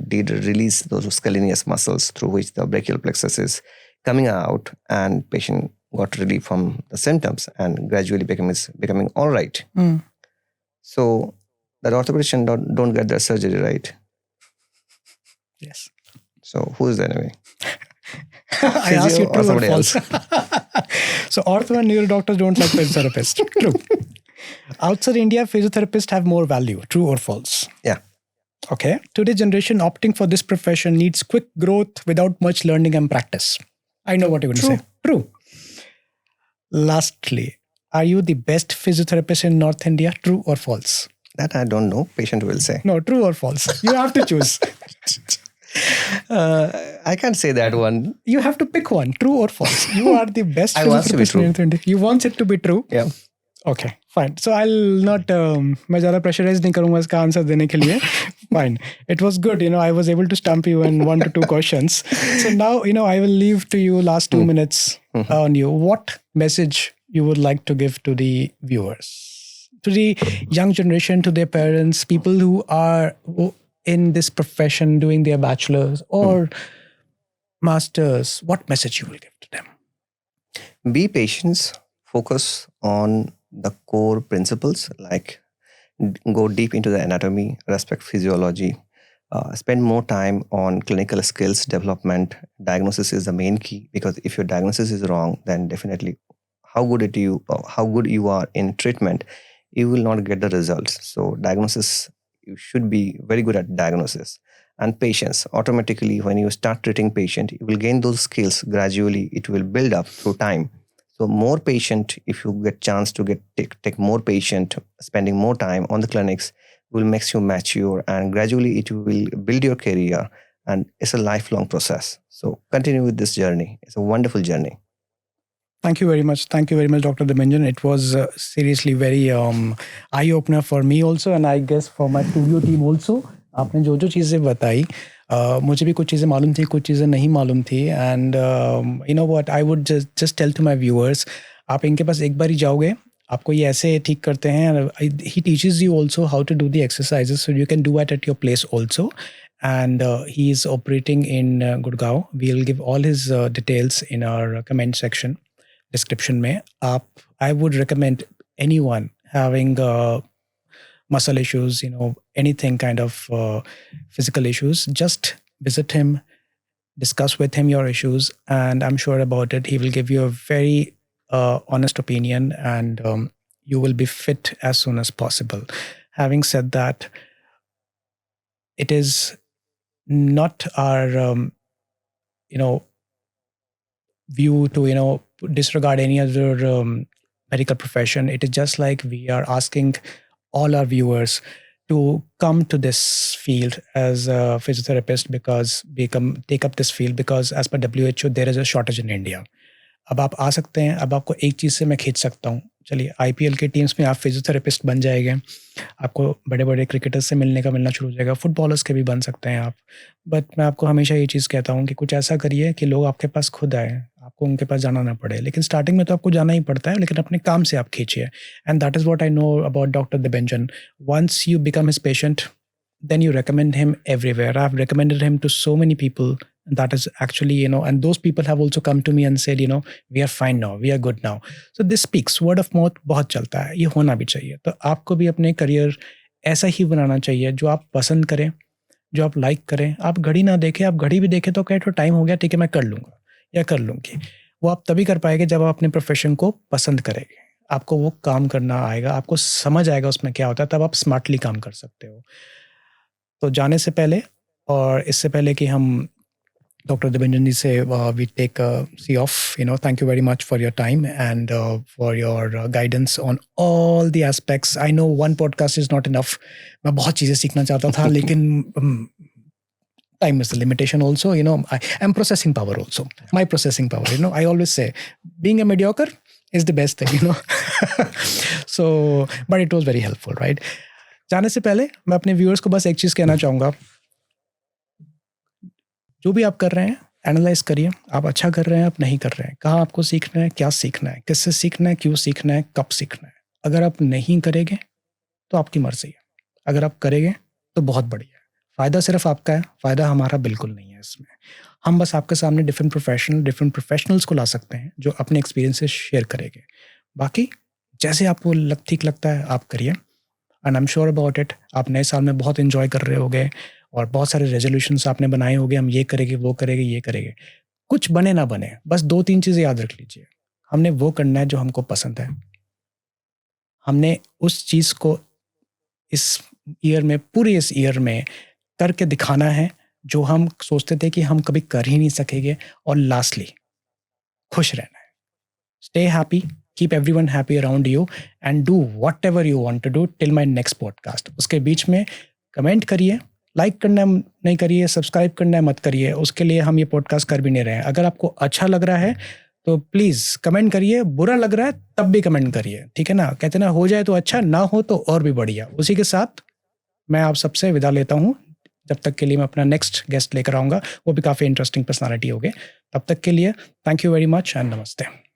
did release those scalenius muscles through which the brachial plexus is coming out, and patient got relief from the symptoms and gradually becoming all right. So that orthopedician don't get their surgery right. Yes. So who is that anyway? I asked you true or false. So ortho and neuro doctors don't like physiotherapists. True. Outside India, physiotherapists have more value. True or false? Yeah. Okay. Today's generation opting for this profession needs quick growth without much learning and practice. I know what you're going to say. True. Lastly, are you the best physiotherapist in North India? True or false? That I don't know. Patient will say. No, true or false. You have to choose. I can't say that one. You have to pick one. True or false. You are the best physiotherapist in North India. You want it to be true? Yeah. Okay, fine. So I'll not, मैं ज़्यादा pressurize नहीं करूँगा इसका answer देने के लिए. Fine. It was good. I was able to stump you in 1 to 2 questions. So now, I will leave to you last 2 minutes on you. What message you would like to give to the viewers, to the young generation, to their parents, people who are in this profession doing their bachelor's or master's? What message you will give to them? Be patient. Focus on the core principles, like go deep into the anatomy, respect physiology, spend more time on clinical skills development. Diagnosis is the main key, because if your diagnosis is wrong, then definitely how good you are in treatment, you will not get the results. So diagnosis, you should be very good at diagnosis. And patience, automatically when you start treating patient, you will gain those skills gradually. It will build up through time. So more patient, if you get chance to take more patient, spending more time on the clinics, will make you mature, and gradually it will build your career, and it's a lifelong process. So continue with this journey. It's a wonderful journey. Thank you very much. Thank you very much, Dr. Debanjan. It was seriously very eye-opener for me also, and I guess for my studio team also. आपने जो चीज़ें बताई, मुझे भी कुछ चीज़ें मालूम थी, कुछ चीज़ें नहीं मालूम थी. And you know what, I would just tell to my viewers, आप इनके पास एक बार ही जाओगे, आपको ये ऐसे ठीक करते हैं. He teaches you also how to do the exercises, so you can do it at your place also. and he is operating in Gurgaon. We'll give all his details in our comment section, description में. I would recommend anyone having muscle issues, anything kind of physical issues, just visit him, discuss with him your issues, and I'm sure about it, he will give you a very honest opinion, and you will be fit as soon as possible. Having said that, it is not our view to disregard any other medical profession. It is just like we are asking all our viewers to come to this field as a physiotherapist, because take up this field, because as per WHO there is a shortage in India. अब आप आ सकते हैं. अब आपको एक चीज़ से मैं खींच सकता हूँ, चलिए IPL के टीम्स में आप फिजियोथेरेपिस्ट बन जाएंगे, आपको बड़े बड़े क्रिकेटर्स से मिलना शुरू हो जाएगा, फुटबॉलर्स के भी बन सकते हैं आप. बट मैं आपको हमेशा ये चीज़ कहता हूँ कि कुछ ऐसा करिए कि लोग आपके पास खुद आए, आपको उनके पास जाना ना पड़े. लेकिन स्टार्टिंग में तो आपको जाना ही पड़ता है, लेकिन अपने काम से आप खींचिए. And that is what I know about doctor Dibanjan. Once you become his patient, then you recommend him everywhere. I've recommended him to so many people. That is actually, and those people have also come to me and said, we are fine now, we are good now. So this speaks, word of mouth बहुत चलता है, ये होना भी चाहिए. तो आपको भी अपने करियर ऐसा ही बनाना चाहिए जो आप पसंद करें, जो आप लाइक करें. आप घड़ी ना देखें, आप घड़ी भी देखें तो कहे तो टाइम हो गया, ठीक है मैं कर लूँगा या कर लूँगी. वो आप तभी कर पाएंगे जब आप अपने प्रोफेशन को पसंद करेंगे, आपको वो काम करना आएगा, आपको समझ आएगा उसमें क्या होता है, तब आप स्मार्टली काम कर सकते हो. तो जाने से पहले और इससे पहले कि हम डॉक्टर दिबंजन जी से we take see off, thank you very much for your time and for your guidance on all the aspects. I know one podcast is not enough. मैं बहुत चीज़ें सीखना चाहता था, लेकिन time is the limitation also. I am processing power also. My processing power, I always say being a mediocre is the best thing, So, but it was very helpful, right? जाने से पहले मैं अपने व्यूअर्स को बस एक चीज़ कहना चाहूँगा. जो भी आप कर रहे हैं, एनालाइज करिए. आप अच्छा कर रहे हैं, आप नहीं कर रहे हैं, कहाँ आपको सीखना है, क्या सीखना है, किससे सीखना है, क्यों सीखना है, कब सीखना है. अगर आप नहीं करेंगे तो आपकी मर्जी है, अगर आप करेंगे तो बहुत बढ़िया है. फ़ायदा सिर्फ आपका है, फ़ायदा हमारा बिल्कुल नहीं है इसमें. हम बस आपके सामने डिफरेंट प्रोफेशनल्स को ला सकते हैं जो अपने एक्सपीरियंसेस शेयर करेंगे. बाकी जैसे आपको ठीक लगता है आप करिए. And I am sure about it, आप नए साल में बहुत इन्जॉय कर रहे होगे और बहुत सारे रेजोल्यूशंस आपने बनाए होंगे, हम ये करेंगे, वो करेंगे, ये करेंगे. कुछ बने ना बने, बस 2-3 चीज़ें याद रख लीजिए. हमने वो करना है जो हमको पसंद है. हमने उस चीज़ को इस ईयर में करके दिखाना है जो हम सोचते थे कि हम कभी कर ही नहीं सकेंगे. और लास्टली, खुश रहना है. Stay happy, keep everyone happy around you and do whatever you want to do till my next podcast. उसके बीच में कमेंट करिए, लाइक करना नहीं करिए, सब्सक्राइब करना मत करिए, उसके लिए हम ये पॉडकास्ट कर भी नहीं रहे हैं. अगर आपको अच्छा लग रहा है तो प्लीज़ कमेंट करिए, बुरा लग रहा है तब भी कमेंट करिए, ठीक है ना. कहते ना, हो जाए तो अच्छा, ना हो तो और भी बढ़िया. उसी के साथ मैं आप सबसे विदा लेता हूँ. जब तक के लिए मैं अपना नेक्स्ट गेस्ट लेकर आऊँगा, वो भी काफ़ी इंटरेस्टिंग पर्सनालिटी होगी. तब तक के लिए thank you very much and नमस्ते.